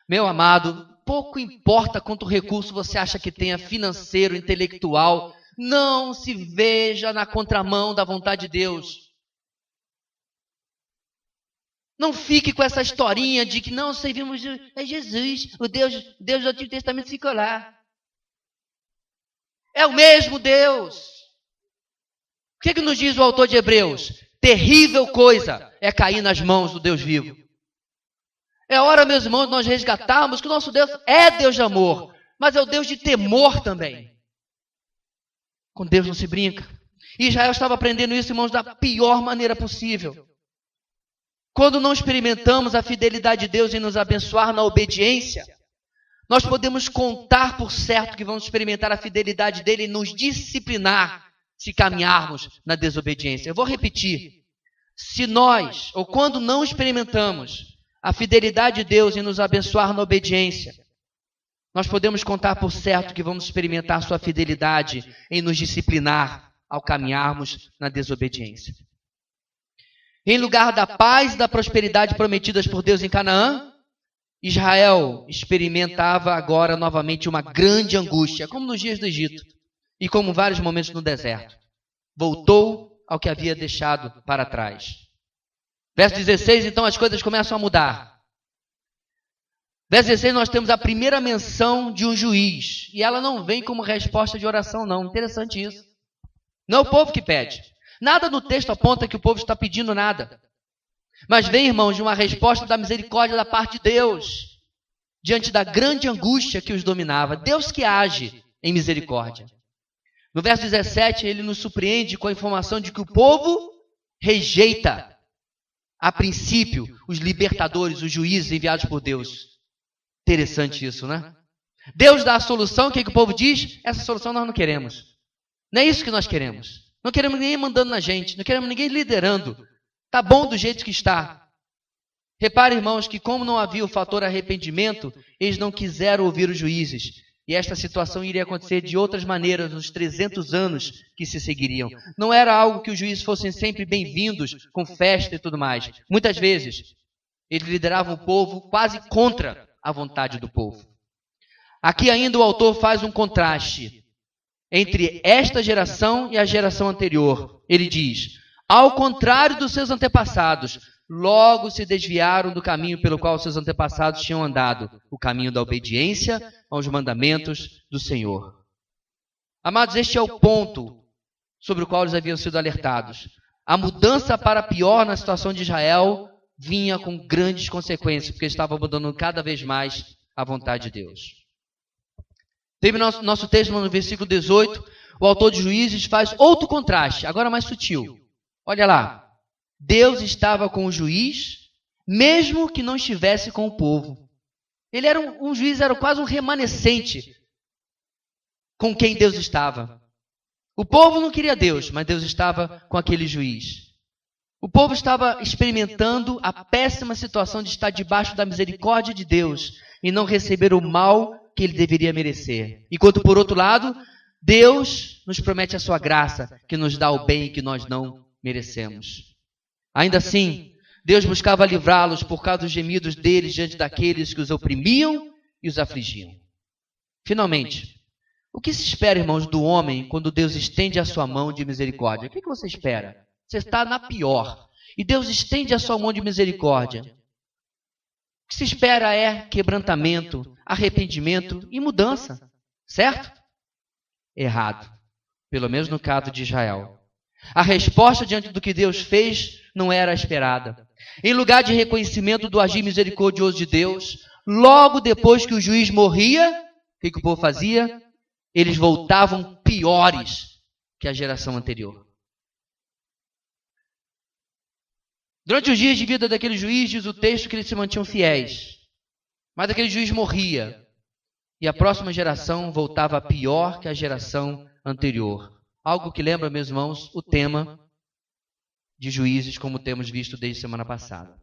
Meu amado, pouco importa quanto recurso você acha que tenha financeiro, intelectual, não se veja na contramão da vontade de Deus. Não fique com essa historinha de que não servimos a Jesus, o Deus do Antigo Testamento ficou lá. É o mesmo Deus. O que nos diz o autor de Hebreus? Terrível coisa é cair nas mãos do Deus vivo. É hora, meus irmãos, nós resgatarmos que o nosso Deus é Deus de amor, mas é o Deus de temor também. Com Deus não se brinca. E Israel estava aprendendo isso, irmãos, da pior maneira possível. Quando não experimentamos a fidelidade de Deus em nos abençoar na obediência, nós podemos contar por certo que vamos experimentar a fidelidade dele em nos disciplinar se caminharmos na desobediência. Eu vou repetir. Se nós, ou quando não experimentamos a fidelidade de Deus em nos abençoar na obediência, nós podemos contar por certo que vamos experimentar sua fidelidade em nos disciplinar ao caminharmos na desobediência. Em lugar da paz e da prosperidade prometidas por Deus em Canaã, Israel experimentava agora novamente uma grande angústia, como nos dias do Egito e como em vários momentos no deserto. Voltou ao que havia deixado para trás. Verso 16, então as coisas começam a mudar. Verso 16, nós temos a primeira menção de um juiz. E ela não vem como resposta de oração, não. Interessante isso. Não é o povo que pede. Nada no texto aponta que o povo está pedindo nada. Mas vem, irmãos, de uma resposta da misericórdia da parte de Deus. Diante da grande angústia que os dominava. Deus que age em misericórdia. No verso 17, ele nos surpreende com a informação de que o povo rejeita, a princípio, os libertadores, os juízes enviados por Deus. Interessante isso, né? Deus dá a solução, o que o povo diz? Essa solução nós não queremos. Não é isso que nós queremos. Não queremos ninguém mandando na gente, não queremos ninguém liderando. Está bom do jeito que está. Repare, irmãos, que como não havia o fator arrependimento, eles não quiseram ouvir os juízes. E esta situação iria acontecer de outras maneiras nos 300 anos que se seguiriam. Não era algo que os juízes fossem sempre bem-vindos, com festa e tudo mais. Muitas vezes, eles lideravam o povo quase contra a vontade do povo. Aqui ainda o autor faz um contraste entre esta geração e a geração anterior. Ele diz, ao contrário dos seus antepassados, logo se desviaram do caminho pelo qual seus antepassados tinham andado, o caminho da obediência aos mandamentos do Senhor. Amados, este é o ponto sobre o qual eles haviam sido alertados. A mudança para pior na situação de Israel vinha com grandes consequências, porque eles estavam abandonando cada vez mais a vontade de Deus. Teve nosso texto no versículo 18, o autor de Juízes faz outro contraste, agora mais sutil. Olha lá, Deus estava com o juiz, mesmo que não estivesse com o povo. Ele era um juiz, era quase um remanescente com quem Deus estava. O povo não queria Deus, mas Deus estava com aquele juiz. O povo estava experimentando a péssima situação de estar debaixo da misericórdia de Deus e não receber o mal que ele deveria merecer. Enquanto, por outro lado, Deus nos promete a sua graça, que nos dá o bem que nós não merecemos. Ainda assim, Deus buscava livrá-los por causa dos gemidos deles diante daqueles que os oprimiam e os afligiam. Finalmente, o que se espera, irmãos, do homem quando Deus estende a sua mão de misericórdia? O que você espera? Você está na pior e Deus estende a sua mão de misericórdia. O que se espera é quebrantamento, arrependimento e mudança, certo? Errado, pelo menos no caso de Israel. A resposta diante do que Deus fez não era esperada. Em lugar de reconhecimento do agir misericordioso de Deus, logo depois que o juiz morria, o que o povo fazia? Eles voltavam piores que a geração anterior. Durante os dias de vida daquele juiz, diz o texto que eles se mantinham fiéis. Mas aquele juiz morria. E a próxima geração voltava pior que a geração anterior. Algo que lembra, meus irmãos, o tema de Juízes, como temos visto desde semana passada.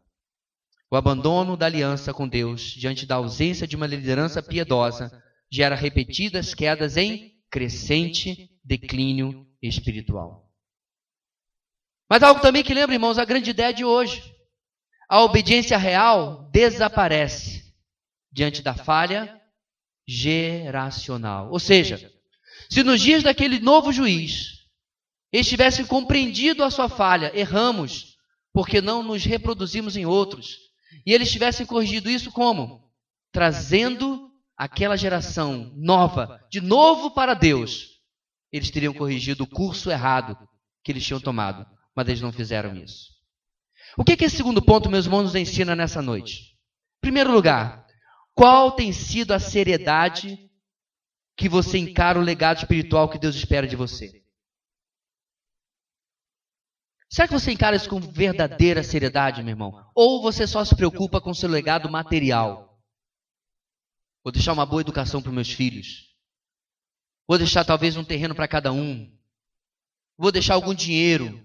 O abandono da aliança com Deus, diante da ausência de uma liderança piedosa, gera repetidas quedas em crescente declínio espiritual. Mas algo também que lembra, irmãos, a grande ideia de hoje. A obediência real desaparece diante da falha geracional. Ou seja, se nos dias daquele novo juiz eles tivessem compreendido a sua falha, erramos, porque não nos reproduzimos em outros, e eles tivessem corrigido isso como? Trazendo aquela geração nova, de novo para Deus, eles teriam corrigido o curso errado que eles tinham tomado, mas eles não fizeram isso. O que esse segundo ponto, meus irmãos, nos ensina nessa noite? Em primeiro lugar, qual tem sido a seriedade que você encara o legado espiritual que Deus espera de você? Será que você encara isso com verdadeira seriedade, meu irmão? Ou você só se preocupa com seu legado material? Vou deixar uma boa educação para os meus filhos. Vou deixar talvez um terreno para cada um. Vou deixar algum dinheiro.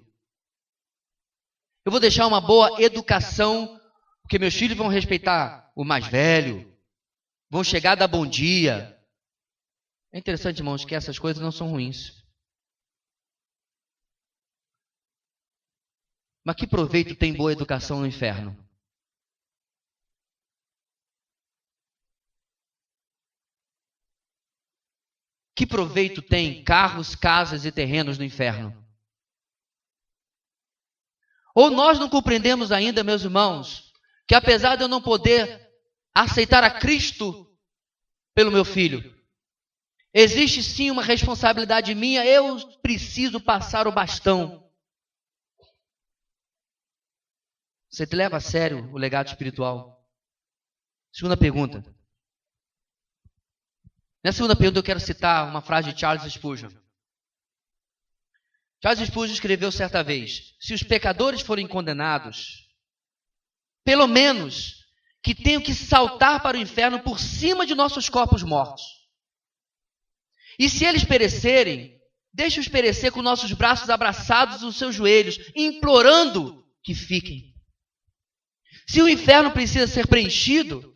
Eu vou deixar uma boa educação, porque meus filhos vão respeitar o mais velho. Vão chegar a dar bom dia. É interessante, irmãos, que essas coisas não são ruins. Mas que proveito tem boa educação no inferno? Que proveito tem carros, casas e terrenos no inferno? Ou nós não compreendemos ainda, meus irmãos, que apesar de eu não poder aceitar a Cristo pelo meu filho, existe sim uma responsabilidade minha, eu preciso passar o bastão. Você te leva a sério o legado espiritual? Segunda pergunta. Na segunda pergunta eu quero citar uma frase de Charles Spurgeon. Charles Spurgeon escreveu certa vez: se os pecadores forem condenados, pelo menos que tenham que saltar para o inferno por cima de nossos corpos mortos. E se eles perecerem, deixe-os perecer com nossos braços abraçados nos seus joelhos, implorando que fiquem. Se o inferno precisa ser preenchido,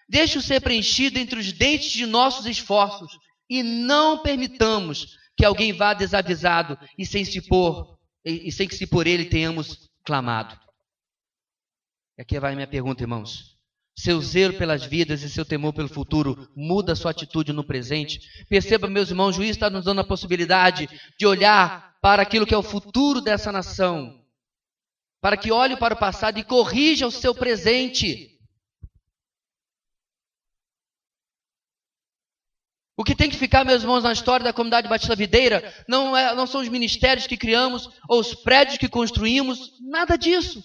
deixe-o ser preenchido entre os dentes de nossos esforços e não permitamos que alguém vá desavisado e sem que se por ele tenhamos clamado. E aqui vai a minha pergunta, irmãos. Seu zelo pelas vidas e seu temor pelo futuro muda a sua atitude no presente? Perceba, meus irmãos, o juiz está nos dando a possibilidade de olhar para aquilo que é o futuro dessa nação, para que olhe para o passado e corrija o seu presente. O que tem que ficar, meus irmãos, na história da comunidade Batista Videira não são os ministérios que criamos ou os prédios que construímos, nada disso.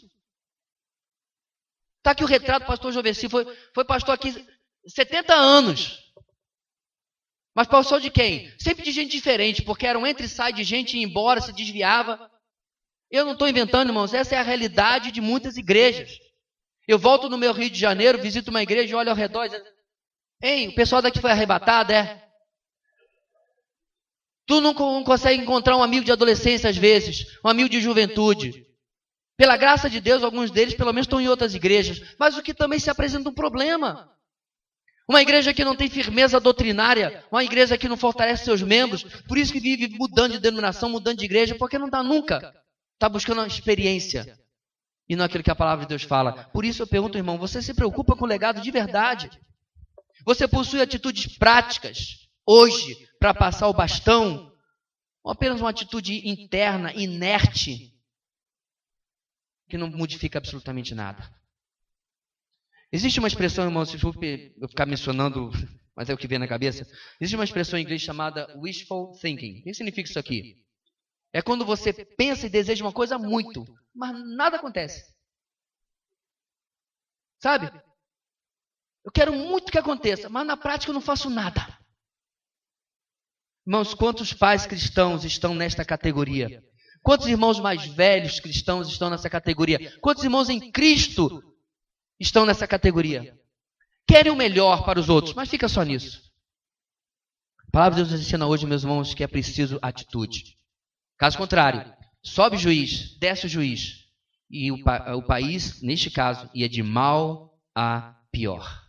Está aqui o retrato do pastor Joveci, foi pastor aqui 70 anos. Mas pastor de quem? Sempre de gente diferente, porque era um entra e sai de gente, ia embora, se desviava. Eu não estou inventando, irmãos, essa é a realidade de muitas igrejas. Eu volto no meu Rio de Janeiro, visito uma igreja e olho ao redor e digo, Hein, o pessoal daqui foi arrebatado, é? Tu não consegue encontrar um amigo de adolescência às vezes, um amigo de juventude. Pela graça de Deus, alguns deles pelo menos estão em outras igrejas, mas o que também se apresenta um problema. Uma igreja que não tem firmeza doutrinária, uma igreja que não fortalece seus membros, por isso que vive mudando de denominação, mudando de igreja, porque não dá nunca. Está buscando uma experiência e não aquilo que a palavra de Deus fala. Por isso eu pergunto, irmão, você se preocupa com o legado de verdade? Você possui atitudes práticas hoje para passar o bastão? Ou apenas uma atitude interna, inerte, que não modifica absolutamente nada? Existe uma expressão, irmão, se eu ficar mencionando, mas é o que vem na cabeça. Existe uma expressão em inglês chamada wishful thinking. O que significa isso aqui? É quando você pensa e deseja uma coisa muito, mas nada acontece. Sabe? Eu quero muito que aconteça, mas na prática eu não faço nada. Irmãos, quantos pais cristãos estão nesta categoria? Quantos irmãos mais velhos cristãos estão nessa categoria? Quantos irmãos em Cristo estão nessa categoria? Querem o melhor para os outros, mas fica só nisso. A palavra de Deus nos ensina hoje, meus irmãos, que é preciso atitude. Caso contrário, sobe o juiz, desce o juiz. E o país, neste caso, ia de mal a pior.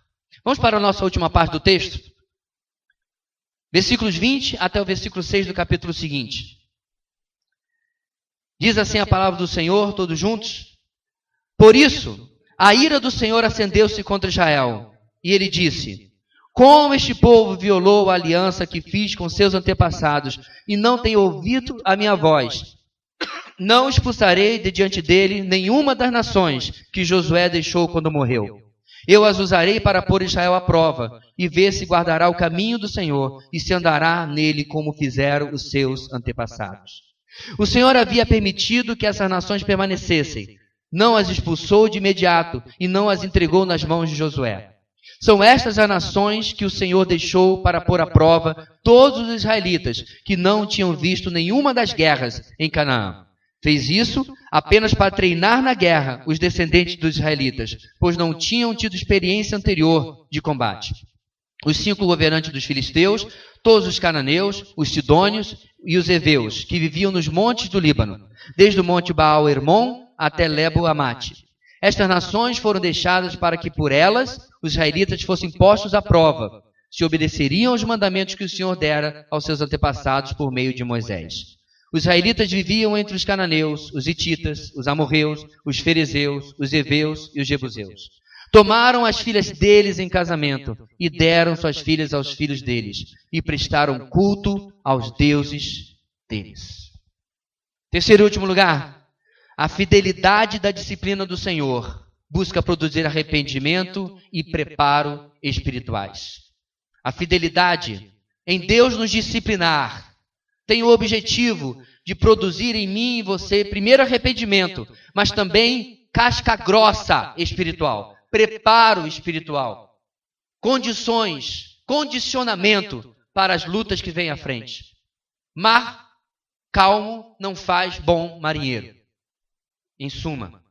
Vamos para a nossa última parte do texto? Versículos 20 até o versículo 6 do capítulo seguinte. Diz assim a palavra do Senhor, todos juntos. Por isso, a ira do Senhor acendeu-se contra Israel. E ele disse: como este povo violou a aliança que fiz com seus antepassados e não tem ouvido a minha voz, não expulsarei de diante dele nenhuma das nações que Josué deixou quando morreu. Eu as usarei para pôr Israel à prova e ver se guardará o caminho do Senhor e se andará nele como fizeram os seus antepassados. O Senhor havia permitido que essas nações permanecessem, não as expulsou de imediato e não as entregou nas mãos de Josué. São estas as nações que o Senhor deixou para pôr à prova todos os israelitas que não tinham visto nenhuma das guerras em Canaã. Fez isso apenas para treinar na guerra os descendentes dos israelitas, pois não tinham tido experiência anterior de combate. Os 5 governantes dos filisteus, todos os cananeus, os sidônios e os heveus, que viviam nos montes do Líbano, desde o monte Baal-Hermon até Lebo-Amate. Estas nações foram deixadas para que por elas os israelitas fossem postos à prova, se obedeceriam aos mandamentos que o Senhor dera aos seus antepassados por meio de Moisés. Os israelitas viviam entre os cananeus, os hititas, os amorreus, os ferezeus, os heveus e os jebuseus. Tomaram as filhas deles em casamento e deram suas filhas aos filhos deles e prestaram culto aos deuses deles. Terceiro e último lugar, a fidelidade da disciplina do Senhor busca produzir arrependimento e preparo espirituais. A fidelidade em Deus nos disciplinar tem o objetivo de produzir em mim e você, primeiro, arrependimento, mas também casca grossa espiritual, preparo espiritual, condições, condicionamento para as lutas que vêm à frente. Mar calmo não faz bom marinheiro. Em suma,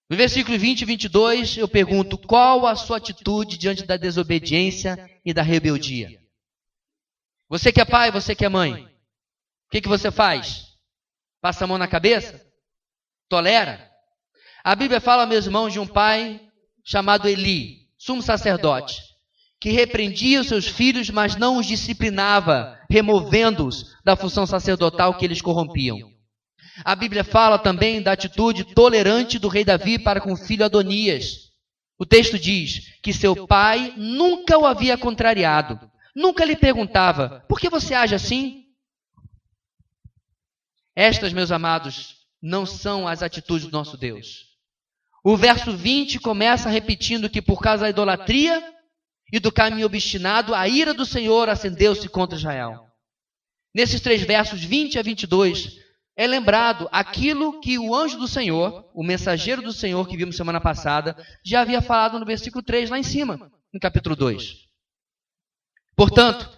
no versículo 20 e 22, eu pergunto, qual a sua atitude diante da desobediência e da rebeldia? Você que é pai, você que é mãe, o que você faz? Passa a mão na cabeça? Tolera? A Bíblia fala, meus irmãos, de um pai chamado Eli, sumo sacerdote, que repreendia os seus filhos, mas não os disciplinava, removendo-os da função sacerdotal que eles corrompiam. A Bíblia fala também da atitude tolerante do rei Davi para com o filho Adonias. O texto diz que seu pai nunca o havia contrariado. Nunca lhe perguntava, por que você age assim? Estas, meus amados, não são as atitudes do nosso Deus. O verso 20 começa repetindo que por causa da idolatria e do caminho obstinado, a ira do Senhor acendeu-se contra Israel. Nesses 3 versos, 20 a 22, é lembrado aquilo que o anjo do Senhor, o mensageiro do Senhor que vimos semana passada, já havia falado no versículo 3, lá em cima, no capítulo 2. Portanto,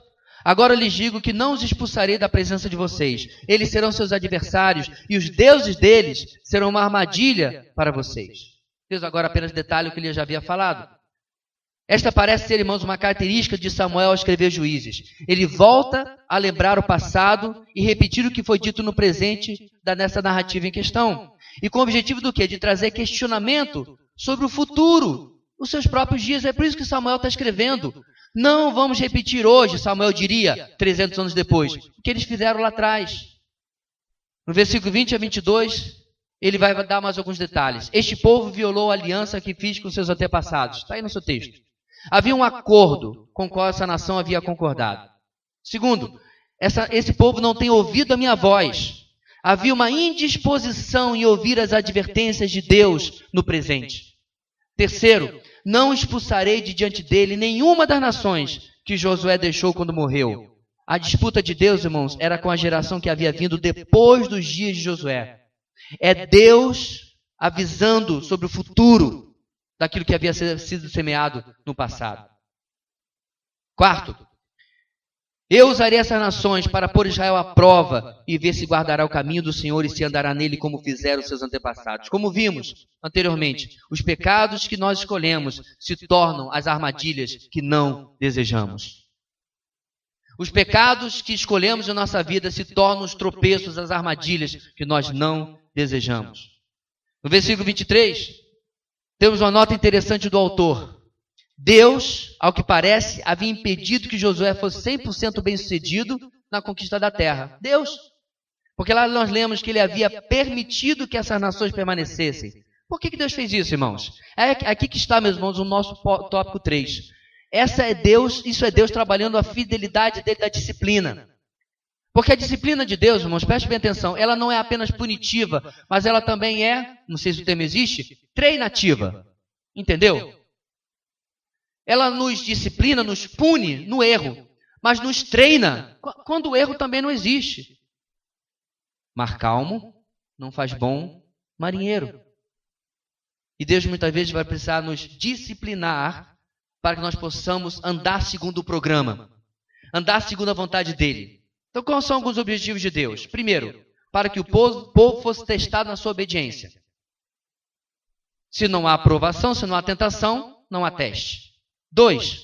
agora lhes digo que não os expulsarei da presença de vocês. Eles serão seus adversários e os deuses deles serão uma armadilha para vocês. Deus agora apenas detalhe o que ele já havia falado. Esta parece ser, irmãos, uma característica de Samuel ao escrever Juízes. Ele volta a lembrar o passado e repetir o que foi dito no presente nessa narrativa em questão. E com o objetivo do quê? De trazer questionamento sobre o futuro, os seus próprios dias. É por isso que Samuel está escrevendo. Não vamos repetir hoje, Samuel diria, 300 anos depois, o que eles fizeram lá atrás. No versículo 20 a 22, ele vai dar mais alguns detalhes. Este povo violou a aliança que fiz com seus antepassados. Está aí no seu texto. Havia um acordo com o qual essa nação havia concordado. Segundo, esse povo não tem ouvido a minha voz. Havia uma indisposição em ouvir as advertências de Deus no presente. Terceiro, não expulsarei de diante dele nenhuma das nações que Josué deixou quando morreu. A disputa de Deus, irmãos, era com a geração que havia vindo depois dos dias de Josué. É Deus avisando sobre o futuro daquilo que havia sido semeado no passado. Quarto, eu usarei essas nações para pôr Israel à prova e ver se guardará o caminho do Senhor e se andará nele como fizeram seus antepassados. Como vimos anteriormente, os pecados que nós escolhemos se tornam as armadilhas que não desejamos. Os pecados que escolhemos em nossa vida se tornam os tropeços, as armadilhas que nós não desejamos. No versículo 23, temos uma nota interessante do autor. Deus, ao que parece, havia impedido que Josué fosse 100% bem-sucedido na conquista da terra. Deus. Porque lá nós lemos que ele havia permitido que essas nações permanecessem. Por que Deus fez isso, irmãos? É aqui que está, meus irmãos, o nosso tópico 3. Isso é Deus trabalhando a fidelidade dele da disciplina. Porque a disciplina de Deus, irmãos, preste bem atenção, ela não é apenas punitiva, mas ela também é, não sei se o termo existe, treinativa. Entendeu? Ela nos disciplina, nos pune no erro, mas nos treina quando o erro também não existe. Mar calmo não faz bom marinheiro. E Deus muitas vezes vai precisar nos disciplinar para que nós possamos andar segundo o programa, andar segundo a vontade dele. Então, quais são alguns objetivos de Deus? Primeiro, para que o povo fosse testado na sua obediência. Se não há aprovação, se não há tentação, não há teste. 2,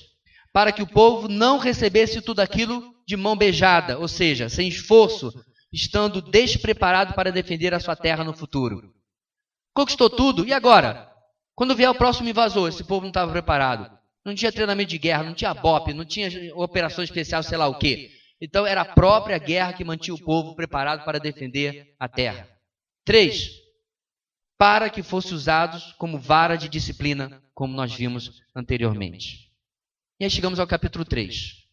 para que o povo não recebesse tudo aquilo de mão beijada, ou seja, sem esforço, estando despreparado para defender a sua terra no futuro. Conquistou tudo, e agora? Quando vier o próximo invasor, esse povo não estava preparado. Não tinha treinamento de guerra, não tinha BOP, não tinha operação especial, sei lá o quê. Então era a própria guerra que mantinha o povo preparado para defender a terra. 3, para que fosse usados como vara de disciplina, como nós vimos anteriormente. E aí chegamos ao capítulo 3.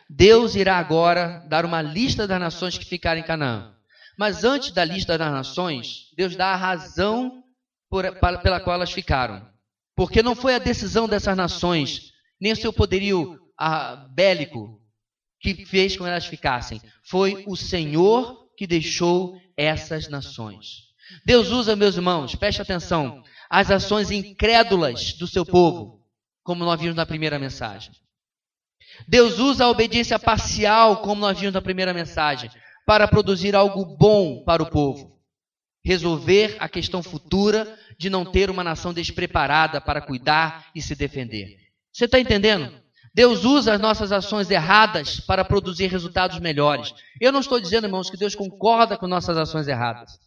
Deus irá agora dar uma lista das nações que ficaram em Canaã. Mas antes da lista das nações, Deus dá a razão pela qual elas ficaram. Porque não foi a decisão dessas nações, nem o seu poderio bélico, que fez com que elas ficassem. Foi o Senhor que deixou essas nações. Deus usa, meus irmãos, preste atenção, as ações incrédulas do seu povo, como nós vimos na primeira mensagem. Deus usa a obediência parcial, como nós vimos na primeira mensagem, para produzir algo bom para o povo. Resolver a questão futura de não ter uma nação despreparada para cuidar e se defender. Você está entendendo? Deus usa as nossas ações erradas para produzir resultados melhores. Eu não estou dizendo, irmãos, que Deus concorda com nossas ações erradas.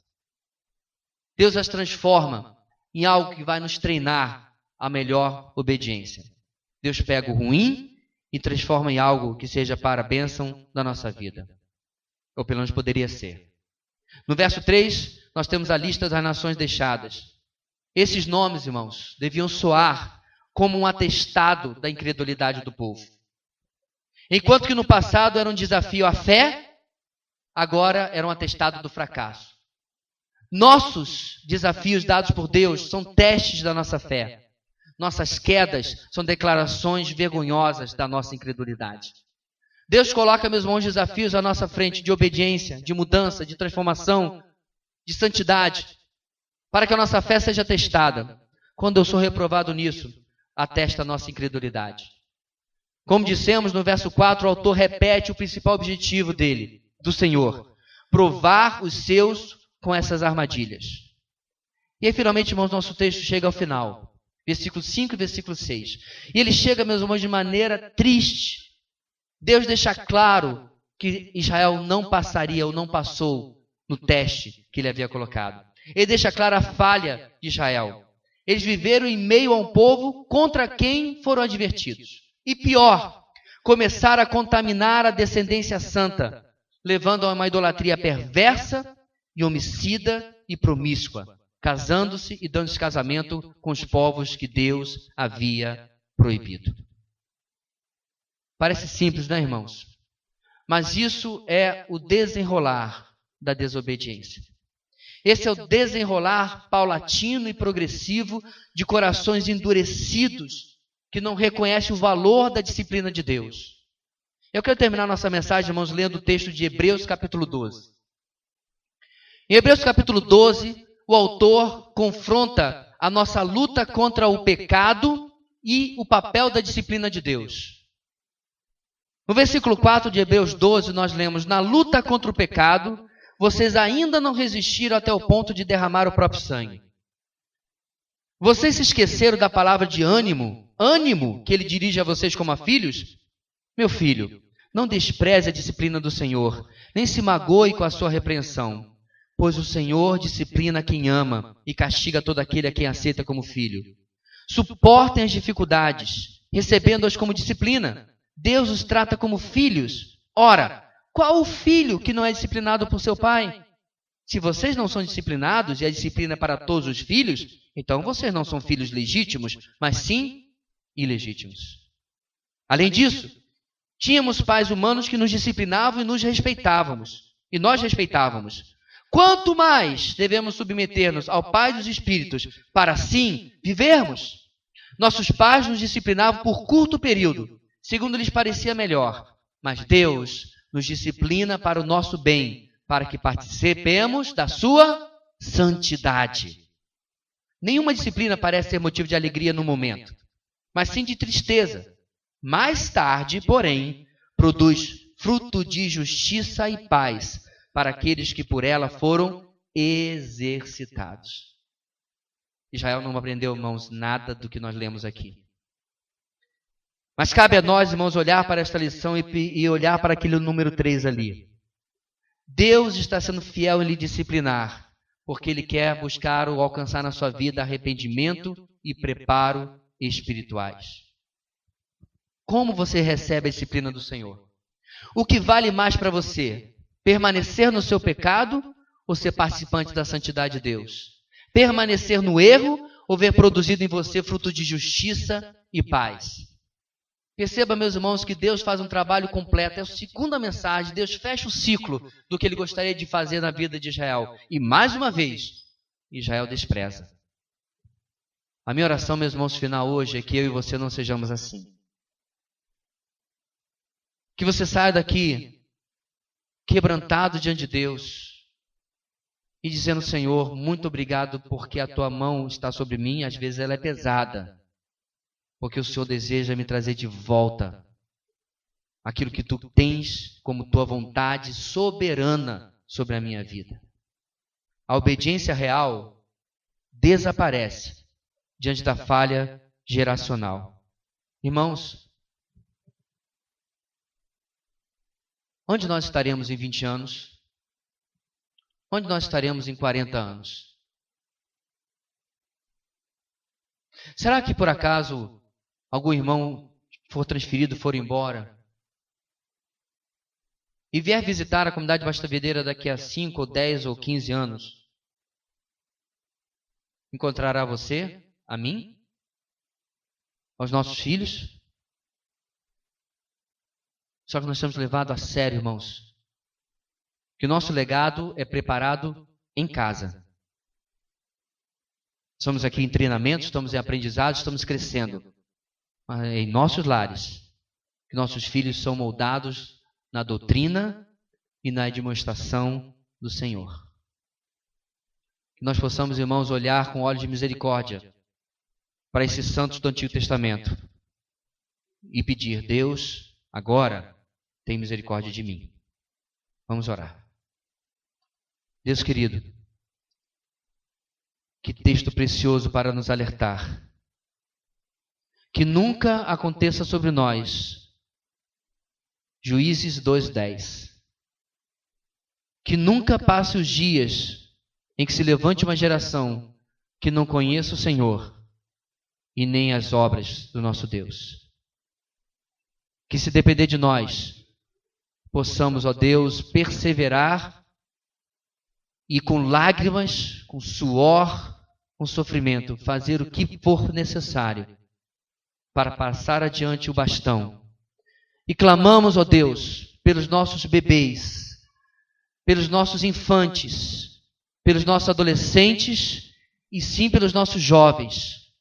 Deus as transforma em algo que vai nos treinar a melhor obediência. Deus pega o ruim e transforma em algo que seja para a bênção da nossa vida. Ou pelo menos poderia ser. No verso 3, nós temos a lista das nações deixadas. Esses nomes, irmãos, deviam soar como um atestado da incredulidade do povo. Enquanto que no passado era um desafio à fé, agora era um atestado do fracasso. Nossos desafios dados por Deus são testes da nossa fé. Nossas quedas são declarações vergonhosas da nossa incredulidade. Deus coloca, meus irmãos, desafios à nossa frente de obediência, de mudança, de transformação, de santidade, para que a nossa fé seja testada. Quando eu sou reprovado nisso, atesta a nossa incredulidade. Como dissemos no verso 4, o autor repete o principal objetivo dele, do Senhor: provar os seus com essas armadilhas. E aí, finalmente, irmãos, nosso texto chega ao final. Versículo 5 e versículo 6. E ele chega, meus irmãos, de maneira triste. Deus deixa claro que Israel não passaria ou não passou no teste que ele havia colocado. Ele deixa clara a falha de Israel. Eles viveram em meio a um povo contra quem foram advertidos. E pior, começaram a contaminar a descendência santa, levando a uma idolatria perversa e homicida e promíscua, casando-se e dando-se casamento com os povos que Deus havia proibido. Parece simples, né, irmãos? Mas isso é o desenrolar da desobediência. Esse é o desenrolar paulatino e progressivo de corações endurecidos que não reconhecem o valor da disciplina de Deus. Eu quero terminar nossa mensagem, irmãos, lendo o texto de Hebreus capítulo 12. Em Hebreus capítulo 12, o autor confronta a nossa luta contra o pecado e o papel da disciplina de Deus. No versículo 4 de Hebreus 12, nós lemos: na luta contra o pecado, vocês ainda não resistiram até o ponto de derramar o próprio sangue. Vocês se esqueceram da palavra de ânimo que ele dirige a vocês como a filhos? Meu filho, não despreze a disciplina do Senhor, nem se magoe com a sua repreensão, pois o Senhor disciplina quem ama e castiga todo aquele a quem aceita como filho. Suportem as dificuldades, recebendo-as como disciplina. Deus os trata como filhos. Ora, qual o filho que não é disciplinado por seu pai? Se vocês não são disciplinados e a disciplina é para todos os filhos, então vocês não são filhos legítimos, mas sim ilegítimos. Além disso, tínhamos pais humanos que nos disciplinavam e nos respeitávamos. E nós respeitávamos. Quanto mais devemos submeter-nos ao Pai dos Espíritos para assim vivermos? Nossos pais nos disciplinavam por curto período, segundo lhes parecia melhor. Mas Deus nos disciplina para o nosso bem, para que participemos da sua santidade. Nenhuma disciplina parece ser motivo de alegria no momento, mas sim de tristeza. Mais tarde, porém, produz fruto de justiça e paz para aqueles que por ela foram exercitados. Israel não aprendeu, irmãos, nada do que nós lemos aqui. Mas cabe a nós, irmãos, olhar para esta lição e olhar para aquele número 3 ali. Deus está sendo fiel em lhe disciplinar, porque Ele quer buscar ou alcançar na sua vida arrependimento e preparo espirituais. Como você recebe a disciplina do Senhor? O que vale mais para você? Permanecer no seu pecado ou ser participante da santidade de Deus? Permanecer no erro ou ver produzido em você fruto de justiça e paz? Perceba, meus irmãos, que Deus faz um trabalho completo. É a segunda mensagem. Deus fecha o ciclo do que Ele gostaria de fazer na vida de Israel. E mais uma vez, Israel despreza. A minha oração, meus irmãos, final hoje é que eu e você não sejamos assim. Que você saia daqui quebrantado diante de Deus e dizendo: Senhor, muito obrigado porque a Tua mão está sobre mim. Às vezes ela é pesada, porque o Senhor deseja me trazer de volta aquilo que Tu tens como Tua vontade soberana sobre a minha vida. A obediência real desaparece diante da falha geracional. Irmãos, onde nós estaremos em 20 anos? Onde nós estaremos em 40 anos? Será que por acaso algum irmão for transferido, for embora, e vier visitar a comunidade Basta Videira daqui a 5 ou 10 ou 15 anos, encontrará você, a mim, aos nossos filhos? Só que nós estamos levados a sério, irmãos, que o nosso legado é preparado em casa. Estamos aqui em treinamento, estamos em aprendizado, estamos crescendo. Mas em nossos lares, que nossos filhos são moldados na doutrina e na demonstração do Senhor. Que nós possamos, irmãos, olhar com olhos de misericórdia para esses santos do Antigo Testamento e pedir: Deus, agora tem misericórdia de mim. Vamos orar. Deus querido, que texto precioso para nos alertar que nunca aconteça sobre nós. Juízes 2:10. Que nunca passe os dias em que se levante uma geração que não conheça o Senhor e nem as obras do nosso Deus. Que, se depender de nós, possamos, ó Deus, perseverar e com lágrimas, com suor, com sofrimento, fazer o que for necessário para passar adiante o bastão. E clamamos, ó Deus, pelos nossos bebês, pelos nossos infantes, pelos nossos adolescentes e sim pelos nossos jovens,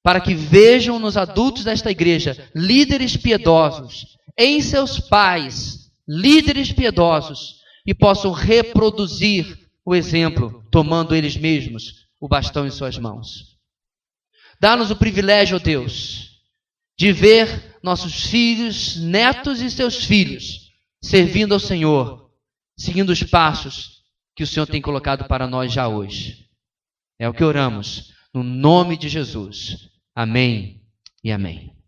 para que vejam nos adultos desta igreja líderes piedosos, em seus pais, líderes piedosos, e possam reproduzir o exemplo, tomando eles mesmos o bastão em suas mãos. Dá-nos o privilégio, ó Deus, de ver nossos filhos, netos e seus filhos servindo ao Senhor, seguindo os passos que o Senhor tem colocado para nós já hoje. É o que oramos, no nome de Jesus. Amém e amém.